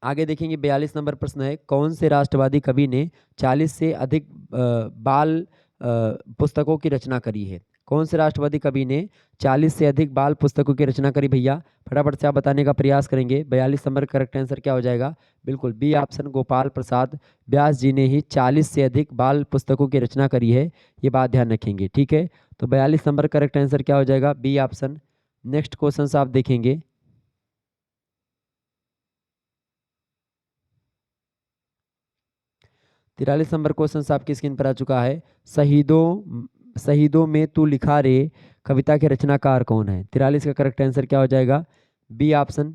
आगे देखेंगे 42 नंबर प्रश्न है, कौन से राष्ट्रवादी कवि ने 40 से अधिक बाल पुस्तकों की रचना करी है? कौन से राष्ट्रवादी कवि ने 40 से अधिक बाल पुस्तकों की रचना करी भैया? फटाफट से आप बताने का प्रयास करेंगे। 42 नंबर करेक्ट आंसर क्या हो जाएगा? बिल्कुल बी ऑप्शन, गोपाल प्रसाद व्यास जी ने ही 40 से अधिक बाल पुस्तकों की रचना करी है। ये बात ध्यान रखेंगे, ठीक है। तो 42 नंबर करेक्ट आंसर क्या हो जाएगा? B option. नेक्स्ट क्वेश्चन आप देखेंगे। 43 नंबर क्वेश्चन आपकी स्क्रीन पर आ चुका है। शहीदों में तू लिखा रे कविता के रचनाकार कौन है? 43 का करेक्ट आंसर क्या हो जाएगा? बी ऑप्शन,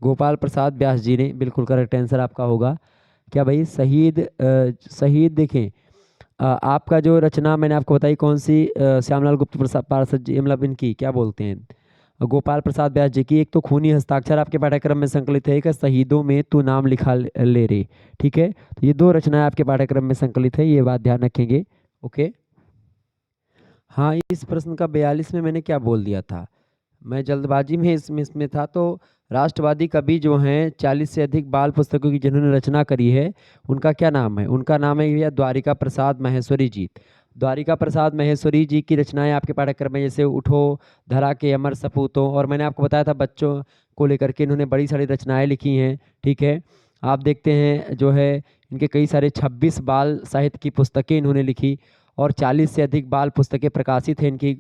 गोपाल प्रसाद व्यास जी ने। बिल्कुल करेक्ट आंसर आपका होगा क्या भाई? शहीद देखें, आपका जो रचना मैंने आपको बताई कौन सी, श्यामलाल गुप्त प्रसाद पार्षद जी, मतलब इनकी क्या बोलते हैं, गोपाल प्रसाद व्यास जी की। एक तो खूनी हस्ताक्षर आपके पाठ्यक्रम में संकलित है, एक है शहीदों में तू नाम लिखा ले रे, ठीक है। तो ये दो रचनाएं आपके पाठ्यक्रम में संकलित है, ये बात ध्यान रखेंगे। ओके, हाँ इस प्रश्न का 42 में मैंने क्या बोल दिया था, मैं जल्दबाजी में इसमें था। तो राष्ट्रवादी कवि जो हैं 40 से अधिक बाल पुस्तकों की जिन्होंने रचना करी है, उनका क्या नाम है? उनका नाम है भैया द्वारिका प्रसाद महेश्वरी जी। द्वारिका प्रसाद महेश्वरी जी की रचनाएं आपके पाठ्यक्रम में जैसे उठो, धरा के अमर सपूतों, और मैंने आपको बताया था बच्चों को लेकर के इन्होंने बड़ी सारी रचनाएं लिखी हैं, ठीक है। आप देखते हैं जो है इनके कई सारे 26 बाल साहित्य की पुस्तकें इन्होंने लिखी, और 40 से अधिक बाल पुस्तकें प्रकाशित हैं इनकी,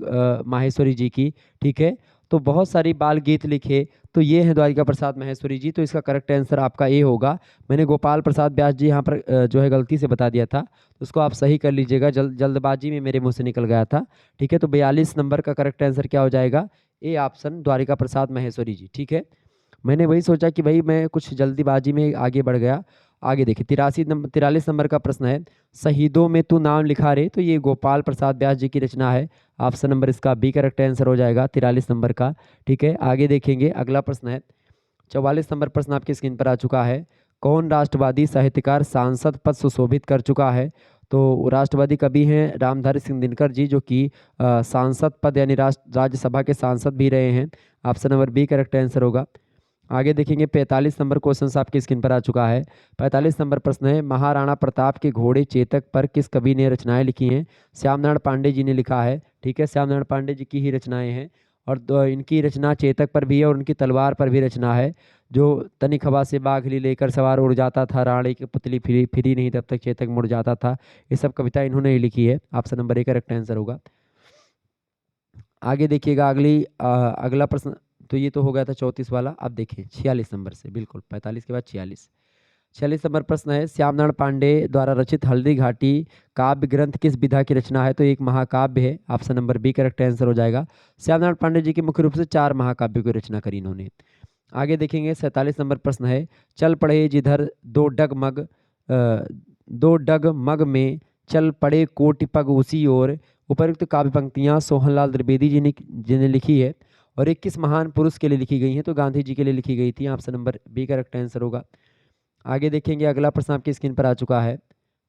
माहेश्वरी जी की, ठीक है। तो बहुत सारी बाल गीत लिखे, तो ये है द्वारिका प्रसाद महेश्वरी जी। तो इसका करेक्ट आंसर आपका ए होगा। मैंने गोपाल प्रसाद व्यास जी यहाँ पर जो है गलती से बता दिया था, तो उसको आप सही कर लीजिएगा, जल्दबाजी में मेरे मुंह से निकल गया था, ठीक है। तो 42 नंबर का करेक्ट आंसर क्या हो जाएगा? ए ऑप्शन, द्वारिका प्रसाद महेश्वरी जी, ठीक है। मैंने वही सोचा कि भाई मैं कुछ जल्दीबाजी में आगे बढ़ गया। आगे देखिए 43 नंबर का प्रश्न है, शहीदों में तू नाम लिखा रे, तो ये गोपाल प्रसाद व्यास जी की रचना है। ऑप्शन नंबर इसका बी करेक्ट आंसर हो जाएगा 43 नंबर का, ठीक है। आगे देखेंगे, अगला प्रश्न है 44 नंबर प्रश्न आपकी स्क्रीन पर आ चुका है। कौन राष्ट्रवादी साहित्यकार सांसद पद सुशोभित कर चुका है? तो राष्ट्रवादी कवि हैं रामधारी सिंह दिनकर जी, जो कि सांसद पद यानी राज्यसभा के सांसद भी रहे हैं। Option number B correct answer होगा। आगे देखेंगे 45 नंबर क्वेश्चन आपकी स्क्रीन पर आ चुका है। 45 नंबर प्रश्न है, महाराणा प्रताप के घोड़े चेतक पर किस कवि ने रचनाएं लिखी हैं? श्यामनारायण पांडे जी ने लिखा है, ठीक है। श्यामनारायण पांडे जी की ही रचनाएं हैं, और इनकी रचना चेतक पर भी है और उनकी तलवार पर भी रचना है। जो तनिक हवा से बाघली लेकर सवार उड़ जाता था, रानी की पुतली फिरी फिरी नहीं तब तक चेतक मुड़ जाता था, ये सब कविता इन्होंने ही लिखी है। Option number A correct answer होगा। आगे देखिएगा, अगला प्रश्न, तो ये तो हो गया था 34 वाला। अब देखिए 46 नंबर से, बिल्कुल 45 के बाद 46 नंबर प्रश्न है, श्यामनारायण पांडे द्वारा रचित हल्दी घाटी काव्य ग्रंथ किस विधा की रचना है? तो एक महाकाव्य है। Option number B correct answer हो जाएगा। श्यामनारायण पांडे जी की मुख्य रूप से 4 महाकाव्यों की रचना करी इन्होंने। आगे देखेंगे 47 नंबर प्रश्न है, चल पड़े जिधर दो डगमग में चल पड़े कोटि पग उसी ओर, उपयुक्त काव्य पंक्तियां सोहनलाल द्विवेदी जी ने लिखी है, और 21 महान पुरुष के लिए लिखी गई हैं, तो गांधी जी के लिए लिखी गई थी। Option number B correct answer होगा। आगे देखेंगे, अगला प्रश्न आपकी स्क्रीन पर आ चुका है।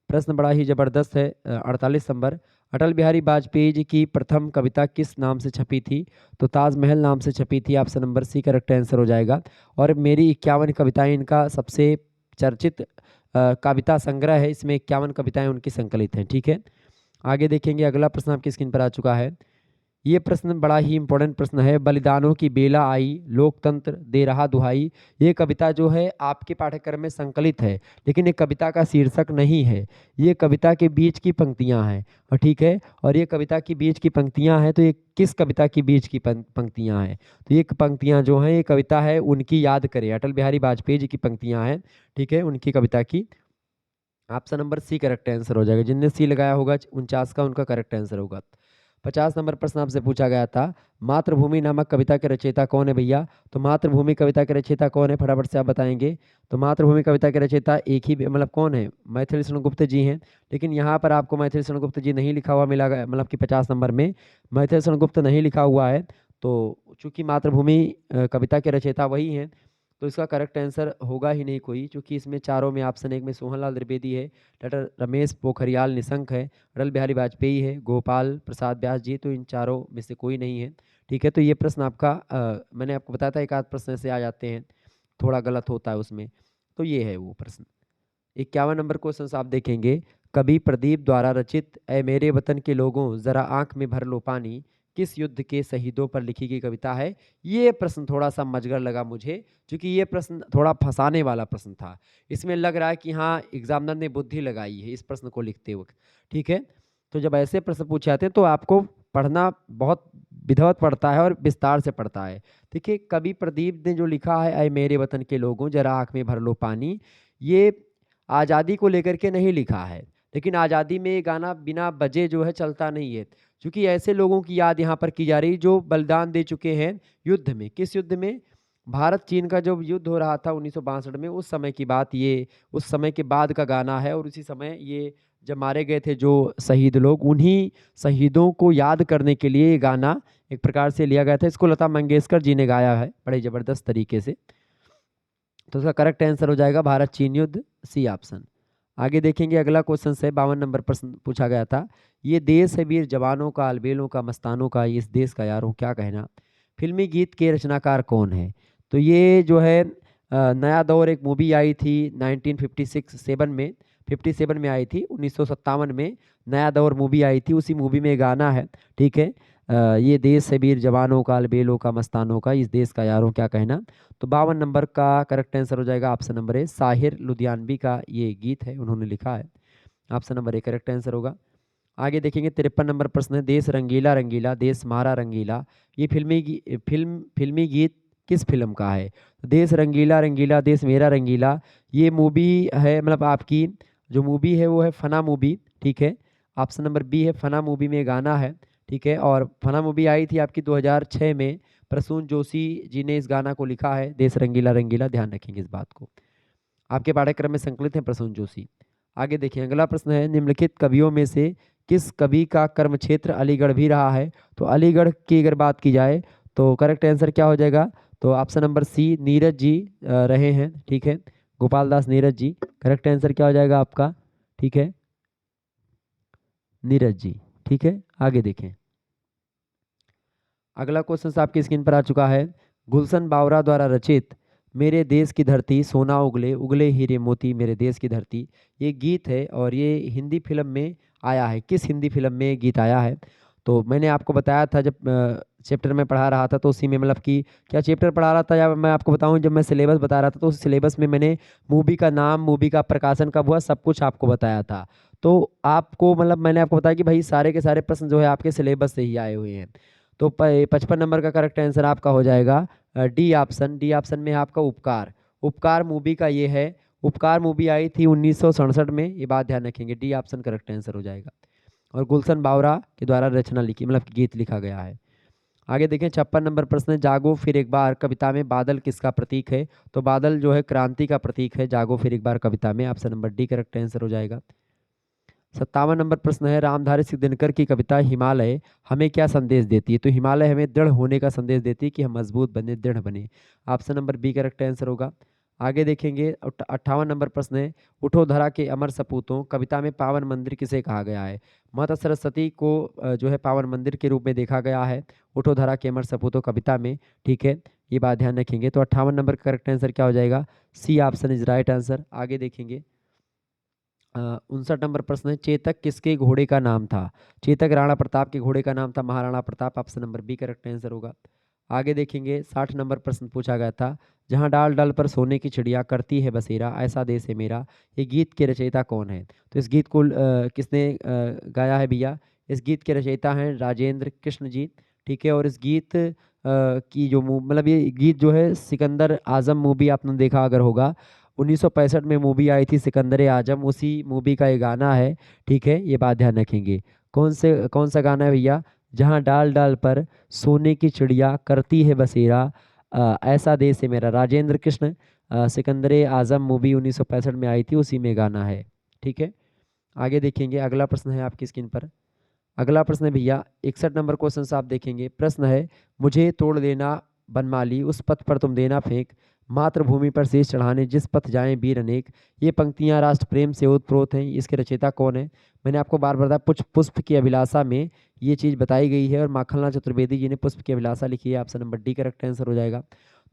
प्रश्न बड़ा ही जबरदस्त है। 48 नंबर, अटल बिहारी वाजपेयी जी की प्रथम कविता किस नाम से छपी थी? तो ताजमहल नाम से छपी थी। Option number C correct answer हो जाएगा। और मेरी 51 कविताएं इनका सबसे चर्चित कविता संग्रह है, इसमें 51 कविताएं उनकी संकलित हैं, ठीक है। आगे देखेंगे, अगला प्रश्न आपकी स्क्रीन पर आ चुका है। ये प्रश्न बड़ा ही इंपॉर्टेंट प्रश्न है, बलिदानों की बेला आई लोकतंत्र दे रहा दुहाई। ये कविता जो है आपके पाठ्यक्रम में संकलित है, लेकिन ये कविता का शीर्षक नहीं है, ये कविता के बीच की पंक्तियां हैं, और ठीक है। और ये कविता की बीच की पंक्तियां हैं, तो ये किस कविता की बीच की पंक्तियां हैं? तो ये पंक्तियां जो हैं, ये कविता है उनकी याद करें, अटल बिहारी वाजपेयी जी की पंक्तियां हैं, ठीक है, उनकी कविता की। Option number C correct answer हो जाएगा। जिनने सी लगाया होगा 49 का, उनका करेक्ट आंसर होगा। 50 नंबर प्रश्न आपसे पूछा गया था, मातृभूमि नामक कविता के रचयिता कौन है भैया? तो मातृभूमि कविता के रचयिता कौन है, फटाफट से आप बताएंगे। तो मातृभूमि कविता के रचयिता एक ही, मतलब कौन है? मैथिली शरण गुप्त जी हैं, लेकिन यहाँ पर आपको मैथिली शरण गुप्त जी नहीं लिखा हुआ मिला, मतलब कि 50 नंबर में मैथिली शरण गुप्त नहीं लिखा हुआ है। तो चूंकि मातृभूमि कविता के रचयिता वही हैं, तो इसका करेक्ट आंसर होगा ही नहीं कोई, क्योंकि इसमें चारों में ऑप्शन एक में सोहनलाल द्विवेदी है, डॉक्टर रमेश पोखरियाल निशंक है, अटल बिहारी वाजपेयी है, गोपाल प्रसाद व्यास जी, तो इन चारों में से कोई नहीं है, ठीक है। तो ये प्रश्न आपका मैंने आपको बताया था एक आध प्रश्न ऐसे आ जाते हैं, थोड़ा गलत होता है उसमें, तो ये है वो प्रश्न। 51 नंबर क्वेश्चन आप देखेंगे, कवि प्रदीप द्वारा रचित ऐ मेरे वतन के लोगों जरा आंख में भर लो पानी किस युद्ध के शहीदों पर लिखी गई कविता है। ये प्रश्न थोड़ा सा मजगर लगा मुझे, क्योंकि ये प्रश्न थोड़ा फंसाने वाला प्रश्न था। इसमें लग रहा है कि हाँ एग्जामिनर ने बुद्धि लगाई है इस प्रश्न को लिखते वक्त। ठीक है, तो जब ऐसे प्रश्न पूछे जाते हैं तो आपको पढ़ना बहुत विधिवत पड़ता है और विस्तार से पढ़ता है। देखिए, कवि प्रदीप ने जो लिखा है ऐ मेरे वतन के लोगों जरा आंख में भर लो पानी, ये आज़ादी को लेकर के नहीं लिखा है, लेकिन आज़ादी में ये गाना बिना बजे जो है चलता नहीं है, क्योंकि ऐसे लोगों की याद यहाँ पर की जा रही जो बलिदान दे चुके हैं युद्ध में। किस युद्ध में? भारत चीन का जो युद्ध हो रहा था 1962 में, उस समय की बात ये, उस समय के बाद का गाना है। और उसी समय ये जब मारे गए थे जो शहीद लोग, उन्हीं शहीदों को याद करने के लिए ये गाना एक प्रकार से लिया गया था। इसको लता मंगेशकर जी ने गाया है बड़े ज़बरदस्त तरीके से। तो उसका करेक्ट आंसर हो जाएगा भारत चीन युद्ध, सी ऑप्शन। आगे देखेंगे, अगला क्वेश्चन से 52 नंबर प्रश्न पूछा गया था, ये देश है वीर जवानों का, अलबेलों का, मस्तानों का, इस देश का यारों क्या कहना। फिल्मी गीत के रचनाकार कौन है? तो ये जो है नया दौर एक मूवी आई थी 1957 में, 57 में आई थी, 1957 में नया दौर मूवी आई थी, उसी मूवी में गाना है। ठीक है, ये देश है वीर जवानों का, अलबेलों का, मस्तानों का, इस देश का यारों क्या कहना। तो 52 नंबर का करेक्ट आंसर हो जाएगा ऑप्शन नंबर ए, साहिर लुधियानवी का ये गीत है, उन्होंने लिखा है। Option number A correct answer होगा। आगे देखेंगे, 53 नंबर प्रश्न है, देश रंगीला रंगीला देश म्हारा रंगीला, ये फिल्मी गीत किस फिल्म का है? तो देश रंगीला रंगीला देश मेरा रंगीला, ये मूवी है, मतलब आपकी जो मूवी है वो है फना मूवी। ठीक है, ऑप्शन नंबर बी है, फना मूवी में गाना है। ठीक है, और फना मूवी आई थी आपकी 2006 में, प्रसून जोशी जी ने इस गाना को लिखा है, देश रंगीला रंगीला, ध्यान रखेंगे इस बात को। आपके पाठ्यक्रम में संकलित हैं प्रसून जोशी। आगे देखिए, अगला प्रश्न है, निम्नलिखित कवियों में से किस कवि का कर्म क्षेत्र अलीगढ़ भी रहा है? तो अलीगढ़ की अगर बात की जाए तो करेक्ट आंसर क्या हो जाएगा? तो ऑप्शन नंबर सी, नीरज जी रहे हैं। ठीक है, गोपाल दास नीरज जी, करेक्ट आंसर क्या हो जाएगा आपका? ठीक है, नीरज जी। ठीक है, आगे देखें, अगला क्वेश्चन आपकी स्क्रीन पर आ चुका है, गुलशन बावरा द्वारा रचित मेरे देश की धरती सोना उगले उगले हीरे मोती मेरे देश की धरती, ये गीत है और ये हिंदी फिल्म में आया है। किस हिंदी फिल्म में ये गीत आया है? तो मैंने आपको बताया था जब चैप्टर में पढ़ा रहा था, तो उसी में मतलब कि क्या चैप्टर पढ़ा रहा था या मैं आपको बताऊं, जब मैं सिलेबस बता रहा था तो उस सिलेबस में मैंने मूवी का नाम, मूवी का प्रकाशन कब हुआ, सब कुछ आपको बताया था। तो आपको मतलब मैंने आपको बताया कि भाई सारे के सारे प्रश्न जो है आपके सिलेबस से ही आए हुए हैं। तो 55 नंबर का करेक्ट आंसर आपका हो जाएगा डी ऑप्शन। डी ऑप्शन में है आपका उपकार। उपकार मूवी का ये है, उपकार मूवी आई थी 1967 में, ये बात ध्यान रखेंगे। डी ऑप्शन करेक्ट आंसर हो जाएगा। और गुलशन बावरा के द्वारा रचना लिखी, मतलब गीत लिखा गया है। आगे देखें, 56 नंबर प्रश्न है, जागो फिर एक बार कविता में बादल किसका प्रतीक है? तो बादल जो है क्रांति का प्रतीक है, जागो फिर एक बार कविता में, option number D correct answer हो जाएगा। 57 नंबर प्रश्न है, रामधारी सिंह दिनकर की कविता हिमालय हमें क्या संदेश देती है? तो हिमालय हमें दृढ़ होने का संदेश देती है कि हम मजबूत बने, दृढ़ बने, option number B correct answer होगा। आगे देखेंगे, 58 नंबर प्रश्न है, उठो धरा के अमर सपूतों कविता में पावन मंदिर किसे कहा गया है? माता सरस्वती को जो है पावन मंदिर के रूप में देखा गया है उठो धरा के अमर सपूतों कविता में। ठीक है, ये बात ध्यान रखेंगे। तो 58 नंबर का करेक्ट आंसर क्या हो जाएगा? C option is right answer. आगे देखेंगे, 59 नंबर प्रश्न है, चेतक किसके घोड़े का नाम था? चेतक राणा प्रताप के घोड़े का नाम था, Maharana Pratap, option number B correct answer होगा। आगे देखेंगे, 60 नंबर प्रश्न पूछा गया था, जहाँ डाल डाल पर सोने की चिड़िया करती है बसेरा ऐसा देश है मेरा, ये गीत के रचयिता कौन है? तो इस गीत को किसने गाया है भैया? इस गीत के रचयिता हैं राजेंद्र कृष्ण जी। ठीक है, और इस गीत की जो मतलब ये गीत जो है सिकंदर आजम मूवी आपने देखा अगर होगा, 1965 में मूवी आई थी सिकंदर आजम, उसी मूवी का ये गाना है। ठीक है, ये बात ध्यान रखेंगे। कौन सा गाना है भैया? जहाँ डाल डाल पर सोने की चिड़िया करती है बसेरा ऐसा देश है मेरा, राजेंद्र कृष्ण, सिकंदर आजम मूवी 1965 में आई थी, उसी में गाना है। ठीक है, आगे देखेंगे, अगला प्रश्न है आपकी स्क्रीन पर। अगला प्रश्न है भैया 61 नंबर क्वेश्चन से आप देखेंगे, प्रश्न है, मुझे तोड़ देना बनमाली उस पथ पर तुम देना फेंक मातृभूमि पर शीश चढ़ाने जिस पथ जाएं वीर अनेक, ये पंक्तियां राष्ट्र प्रेम से ओतप्रोत हैं, इसके रचयिता कौन है? मैंने आपको बार बार बताया, पुष्प की अभिलाषा में ये चीज़ बताई गई है और माखनलाल चतुर्वेदी जी ने पुष्प की अभिलाषा लिखी है, option number D correct answer हो जाएगा।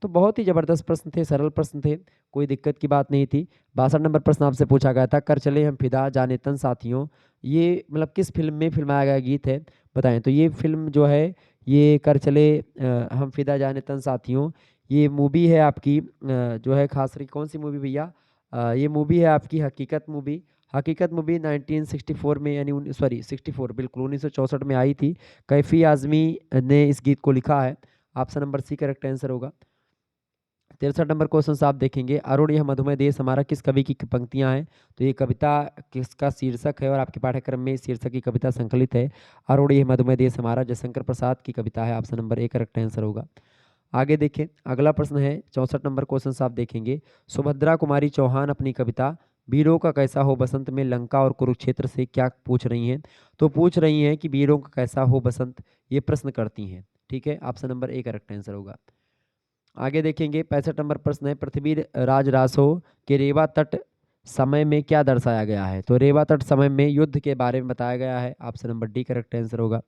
तो बहुत ही ज़बरदस्त प्रश्न थे, सरल प्रश्न थे, कोई दिक्कत की बात नहीं थी। 62 नंबर प्रश्न आपसे पूछा गया था, कर चले हम फिदा जाने तन साथियों, ये मतलब किस फ़िल्म में फ़िल्माया गया गीत है? बताएँ। तो ये फ़िल्म जो है, ये कर चले हम फिदा जाने तन साथियों, ये मूवी है आपकी जो है खास करके कौन-सी मूवी भैया? ये मूवी है आपकी हकीकत मूवी। हकीकत मूवी 1964 में यानी उन सॉरी 64 बिल्कुल 1964 में आई थी। कैफ़ी आज़मी ने इस गीत को लिखा है। Option number C correct answer होगा। 63 नंबर क्वेश्चन आप देखेंगे, अरुण यह मधुमेह देश हमारा किस कवि की पंक्तियाँ हैं? तो ये कविता किसका शीर्षक है और आपके पाठ्यक्रम में इस शीर्षक की कविता संकलित है। अरुण यह मधुमेह देश हमारा जयशंकर प्रसाद की कविता है। Option number A correct answer होगा। आगे देखें, अगला प्रश्न है 64 नंबर क्वेश्चन आप देखेंगे, सुभद्रा कुमारी चौहान अपनी कविता वीरों का कैसा हो बसंत में लंका और कुरुक्षेत्र से क्या पूछ रही हैं? तो पूछ रही हैं कि वीरों का कैसा हो बसंत, ये प्रश्न करती हैं। ठीक है, option number A correct answer होगा। आगे देखेंगे 65 नंबर प्रश्न है, पृथ्वी राज रासो के रेवा तट समय में क्या दर्शाया गया है? तो रेवा तट समय में युद्ध के बारे में बताया गया है। Option number D correct answer होगा।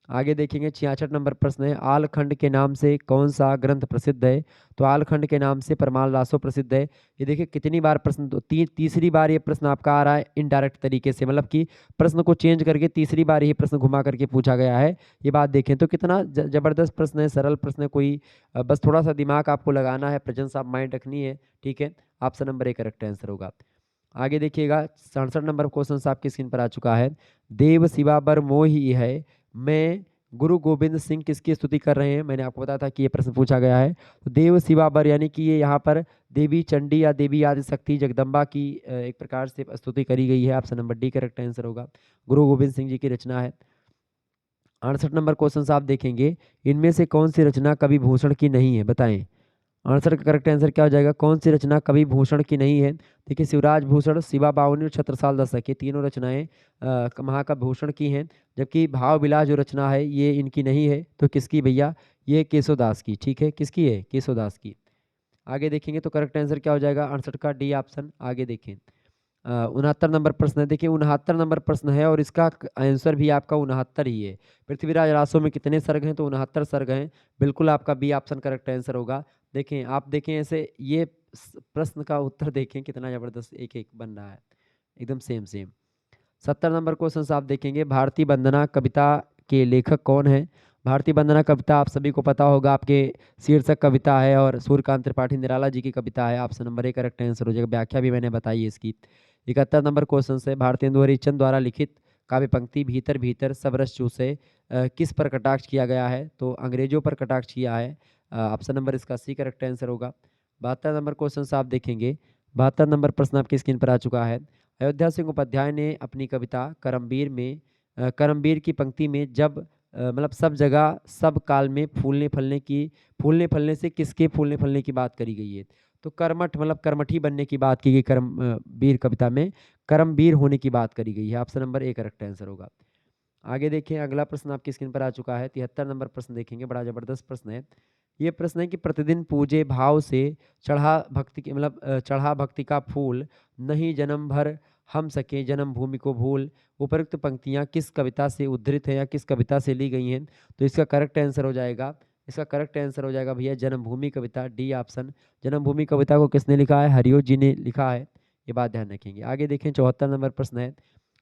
आगे देखेंगे 66 नंबर प्रश्न है, आलखंड के नाम से कौन सा ग्रंथ प्रसिद्ध है? तो आलखंड के नाम से परमाल लासो प्रसिद्ध है। ये देखिए कितनी बार प्रश्न, तो तीसरी बार ये प्रश्न आपका आ रहा है इनडायरेक्ट तरीके से, मतलब कि प्रश्न को चेंज करके तीसरी बार ये प्रश्न घुमा करके पूछा गया है। ये बात देखें तो कितना जबरदस्त प्रश्न है, सरल प्रश्न है, कोई बस थोड़ा सा दिमाग आपको लगाना है, प्रेजेंस ऑफ माइंड रखनी है। ठीक है, option number A correct answer होगा। आगे देखिएगा 67 नंबर क्वेश्चन आपकी स्क्रीन पर आ चुका है, देव शिवा बर मोही है मैं गुरु गोविंद सिंह किसकी स्तुति कर रहे हैं? मैंने आपको बताया था कि ये प्रश्न पूछा गया है। तो देव शिवा बर यानी कि ये यहाँ पर देवी चंडी या देवी आदिशक्ति जगदम्बा की एक प्रकार से स्तुति करी गई है। Option number D correct answer होगा। गुरु गोविंद सिंह जी की रचना है। 68 नंबर क्वेश्चन आप देखेंगे, इनमें से कौन सी रचना कवि भूषण की नहीं है? बताएं। आंसर का करेक्ट आंसर क्या हो जाएगा? कौन सी रचना कवि भूषण की नहीं है? देखिए शिवराज भूषण, शिवा बावनी और छत्रसाल दस्तक, ये तीनों रचनाएं महाकवि भूषण की हैं। जबकि भाव विलास जो रचना है ये इनकी नहीं है। तो किसकी भैया? ये केशवदास की। ठीक है, किसकी है? केशवदास की। आगे देखेंगे तो करेक्ट आंसर क्या हो जाएगा? 68 का डी ऑप्शन। आगे देखें 69 नंबर प्रश्न है। देखिए 69 नंबर प्रश्न है और इसका आंसर भी आपका 69 ही है। पृथ्वीराज रासो में कितने सर्ग हैं? तो 69 सर्ग हैं। बिल्कुल आपका बी ऑप्शन करेक्ट आंसर होगा। देखें, आप देखें ऐसे ये प्रश्न का उत्तर देखें कितना ज़बरदस्त एक एक बन रहा है, एकदम सेम सेम। 70 नंबर क्वेश्चन आप देखेंगे, भारतीय वंदना कविता के लेखक कौन है? भारतीय वंदना कविता आप सभी को पता होगा, आपके शीर्षक कविता है और सूर्यकांत त्रिपाठी निराला जी की कविता है। Option number A correct answer हो जाएगा। व्याख्या भी मैंने बताई है इसकी। 71 नंबर क्वेश्चन है, भारतेंदु हरिश्चंद्र द्वारा लिखित काव्य पंक्ति भीतर भीतर सब रस चूसे किस पर कटाक्ष किया गया है? तो अंग्रेजों पर कटाक्ष किया है। ऑप्शन नंबर इसका सी करेक्ट आंसर होगा। 72 नंबर क्वेश्चन आप देखेंगे, 72 नंबर प्रश्न आपकी स्क्रीन पर आ चुका है। अयोध्या सिंह उपाध्याय ने अपनी कविता करमवीर में करमवीर की पंक्ति में जब मतलब सब जगह सब काल में फूलने फलने से किसके फूलने फलने की बात करी गई है? तो कर्मठ मतलब कर्मठी बनने की बात की गई। वीर कविता में कर्मवीर होने की बात करी गई है। Option number A correct answer होगा। आगे देखें, अगला प्रश्न आपकी स्क्रीन पर आ चुका है। 73 नंबर प्रश्न देखेंगे, बड़ा जबरदस्त प्रश्न है। ये प्रश्न है कि प्रतिदिन पूजे भाव से चढ़ा भक्ति की मतलब चढ़ा भक्ति का फूल, नहीं जन्म भर हम सके जन्मभूमि को भूल। उपरोक्त पंक्तियाँ किस कविता से उद्धृत हैं या किस कविता से ली गई हैं? तो इसका करेक्ट आंसर हो जाएगा, इसका करेक्ट आंसर हो जाएगा भैया जन्मभूमि कविता, डी ऑप्शन। जन्मभूमि कविता को किसने लिखा है? हरिओ जी ने लिखा है। ये बात ध्यान रखेंगे। आगे देखें 74 नंबर प्रश्न है,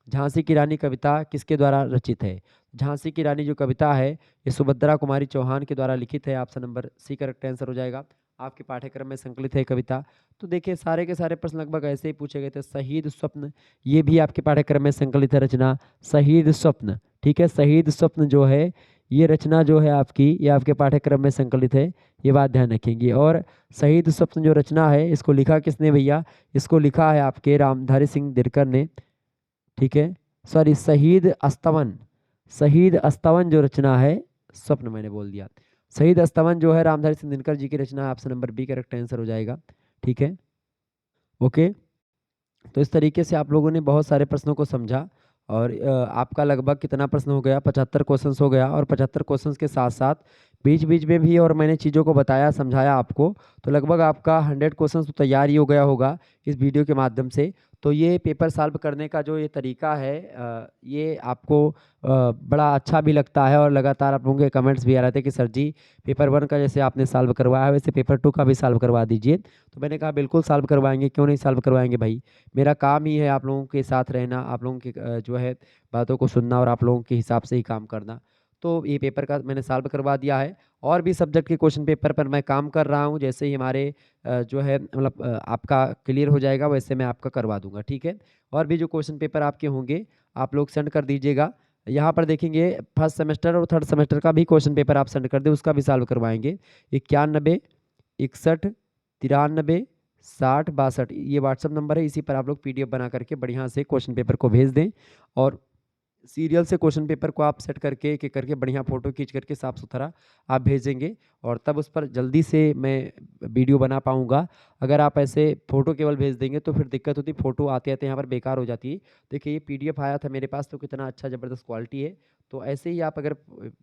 झांसी की रानी कविता किसके द्वारा रचित है? झांसी की रानी जो कविता है ये सुभद्रा कुमारी चौहान के द्वारा लिखित है। Option number C correct answer हो जाएगा। आपके पाठ्यक्रम में संकलित है कविता। तो देखिए सारे के सारे प्रश्न लगभग ऐसे ही पूछे गए थे। शहीद स्वप्न, ये भी आपके पाठ्यक्रम में संकलित है रचना, शहीद स्वप्न। ठीक है, शहीद स्वप्न जो है ये रचना जो है आपकी, ये आपके पाठ्यक्रम में संकलित है। ये बात ध्यान रखेंगे। और शहीद स्वप्न जो रचना है इसको लिखा किसने भैया? इसको लिखा है आपके रामधारी सिंह दिनकर ने। ठीक है, सॉरी शहीद अस्तवन, शहीद अस्तवन जो रचना है, स्वप्न मैंने बोल दिया, शहीद अस्तवन जो है रामधारी सिंह दिनकर जी की रचना है। Option number B correct answer हो जाएगा। ठीक है, ओके। तो इस तरीके से आप लोगों ने बहुत सारे प्रश्नों को समझा और आपका लगभग कितना प्रश्न हो गया? 75 क्वेश्चंस हो गया। और 75 क्वेश्चंस के साथ साथ बीच बीच में भी और मैंने चीज़ों को बताया समझाया आपको, तो लगभग आपका 100 क्वेश्चंस तो तैयार ही हो गया होगा। इस वीडियो के माध्यम से। तो ये पेपर सॉल्व करने का जो ये तरीका है ये आपको बड़ा अच्छा भी लगता है और लगातार आप लोगों के कमेंट्स भी आ रहे थे कि सर जी पेपर 1 का जैसे आपने सॉल्व करवाया है वैसे पेपर 2 का भी सॉल्व करवा दीजिए। तो मैंने कहा बिल्कुल सॉल्व करवाएँगे, क्यों नहीं सॉल्व करवाएँगे भाई। मेरा काम ही है आप लोगों के साथ रहना, आप लोगों की जो है बातों को सुनना और आप लोगों के हिसाब से ही काम करना। तो ये पेपर का मैंने सॉल्व करवा दिया है और भी सब्जेक्ट के क्वेश्चन पेपर पर मैं काम कर रहा हूँ। जैसे ही हमारे जो है मतलब आपका क्लियर हो जाएगा वैसे मैं आपका करवा दूँगा, ठीक है। और भी जो क्वेश्चन पेपर आपके होंगे आप लोग सेंड कर दीजिएगा। यहाँ पर देखेंगे फर्स्ट सेमेस्टर और थर्ड सेमेस्टर का भी क्वेश्चन पेपर आप सेंड कर दें, उसका भी सॉल्व करवाएँगे। 91, 61, 93, 60, 62 ये व्हाट्सएप नंबर है, इसी पर आप लोग पीडीएफ बना करके बढ़िया से क्वेश्चन पेपर को भेज दें और सीरियल से क्वेश्चन पेपर को आप सेट करके एक-एक करके बढ़िया फ़ोटो खींच करके साफ-सुथरा आप भेजेंगे और तब उस पर जल्दी से मैं वीडियो बना पाऊँगा। अगर आप ऐसे फ़ोटो केवल भेज देंगे तो फिर दिक्कत होती है, फ़ोटो आते-आते यहाँ पर बेकार हो जाती है। देखिए ये पीडीएफ आया था मेरे पास तो कितना अच्छा ज़बरदस्त क्वालिटी है। तो ऐसे ही आप अगर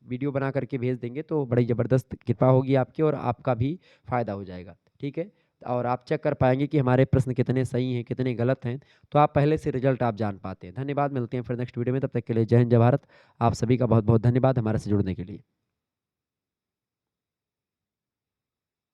वीडियो बना करके भेज देंगे तो बड़ी ज़बरदस्त कृपा होगी आपकी और आपका भी फ़ायदा हो जाएगा, ठीक है? और आप चेक कर पाएँगे कि हमारे प्रश्न कितने सही हैं, कितने गलत हैं। तो आप पहले से रिजल्ट आप जान पाते हैं। धन्यवाद, मिलते हैं फिर नेक्स्ट वीडियो में, तब तक के लिए जय हिंद, जय भारत। आप सभी का बहुत-बहुत धन्यवाद हमारे से जुड़ने के लिए।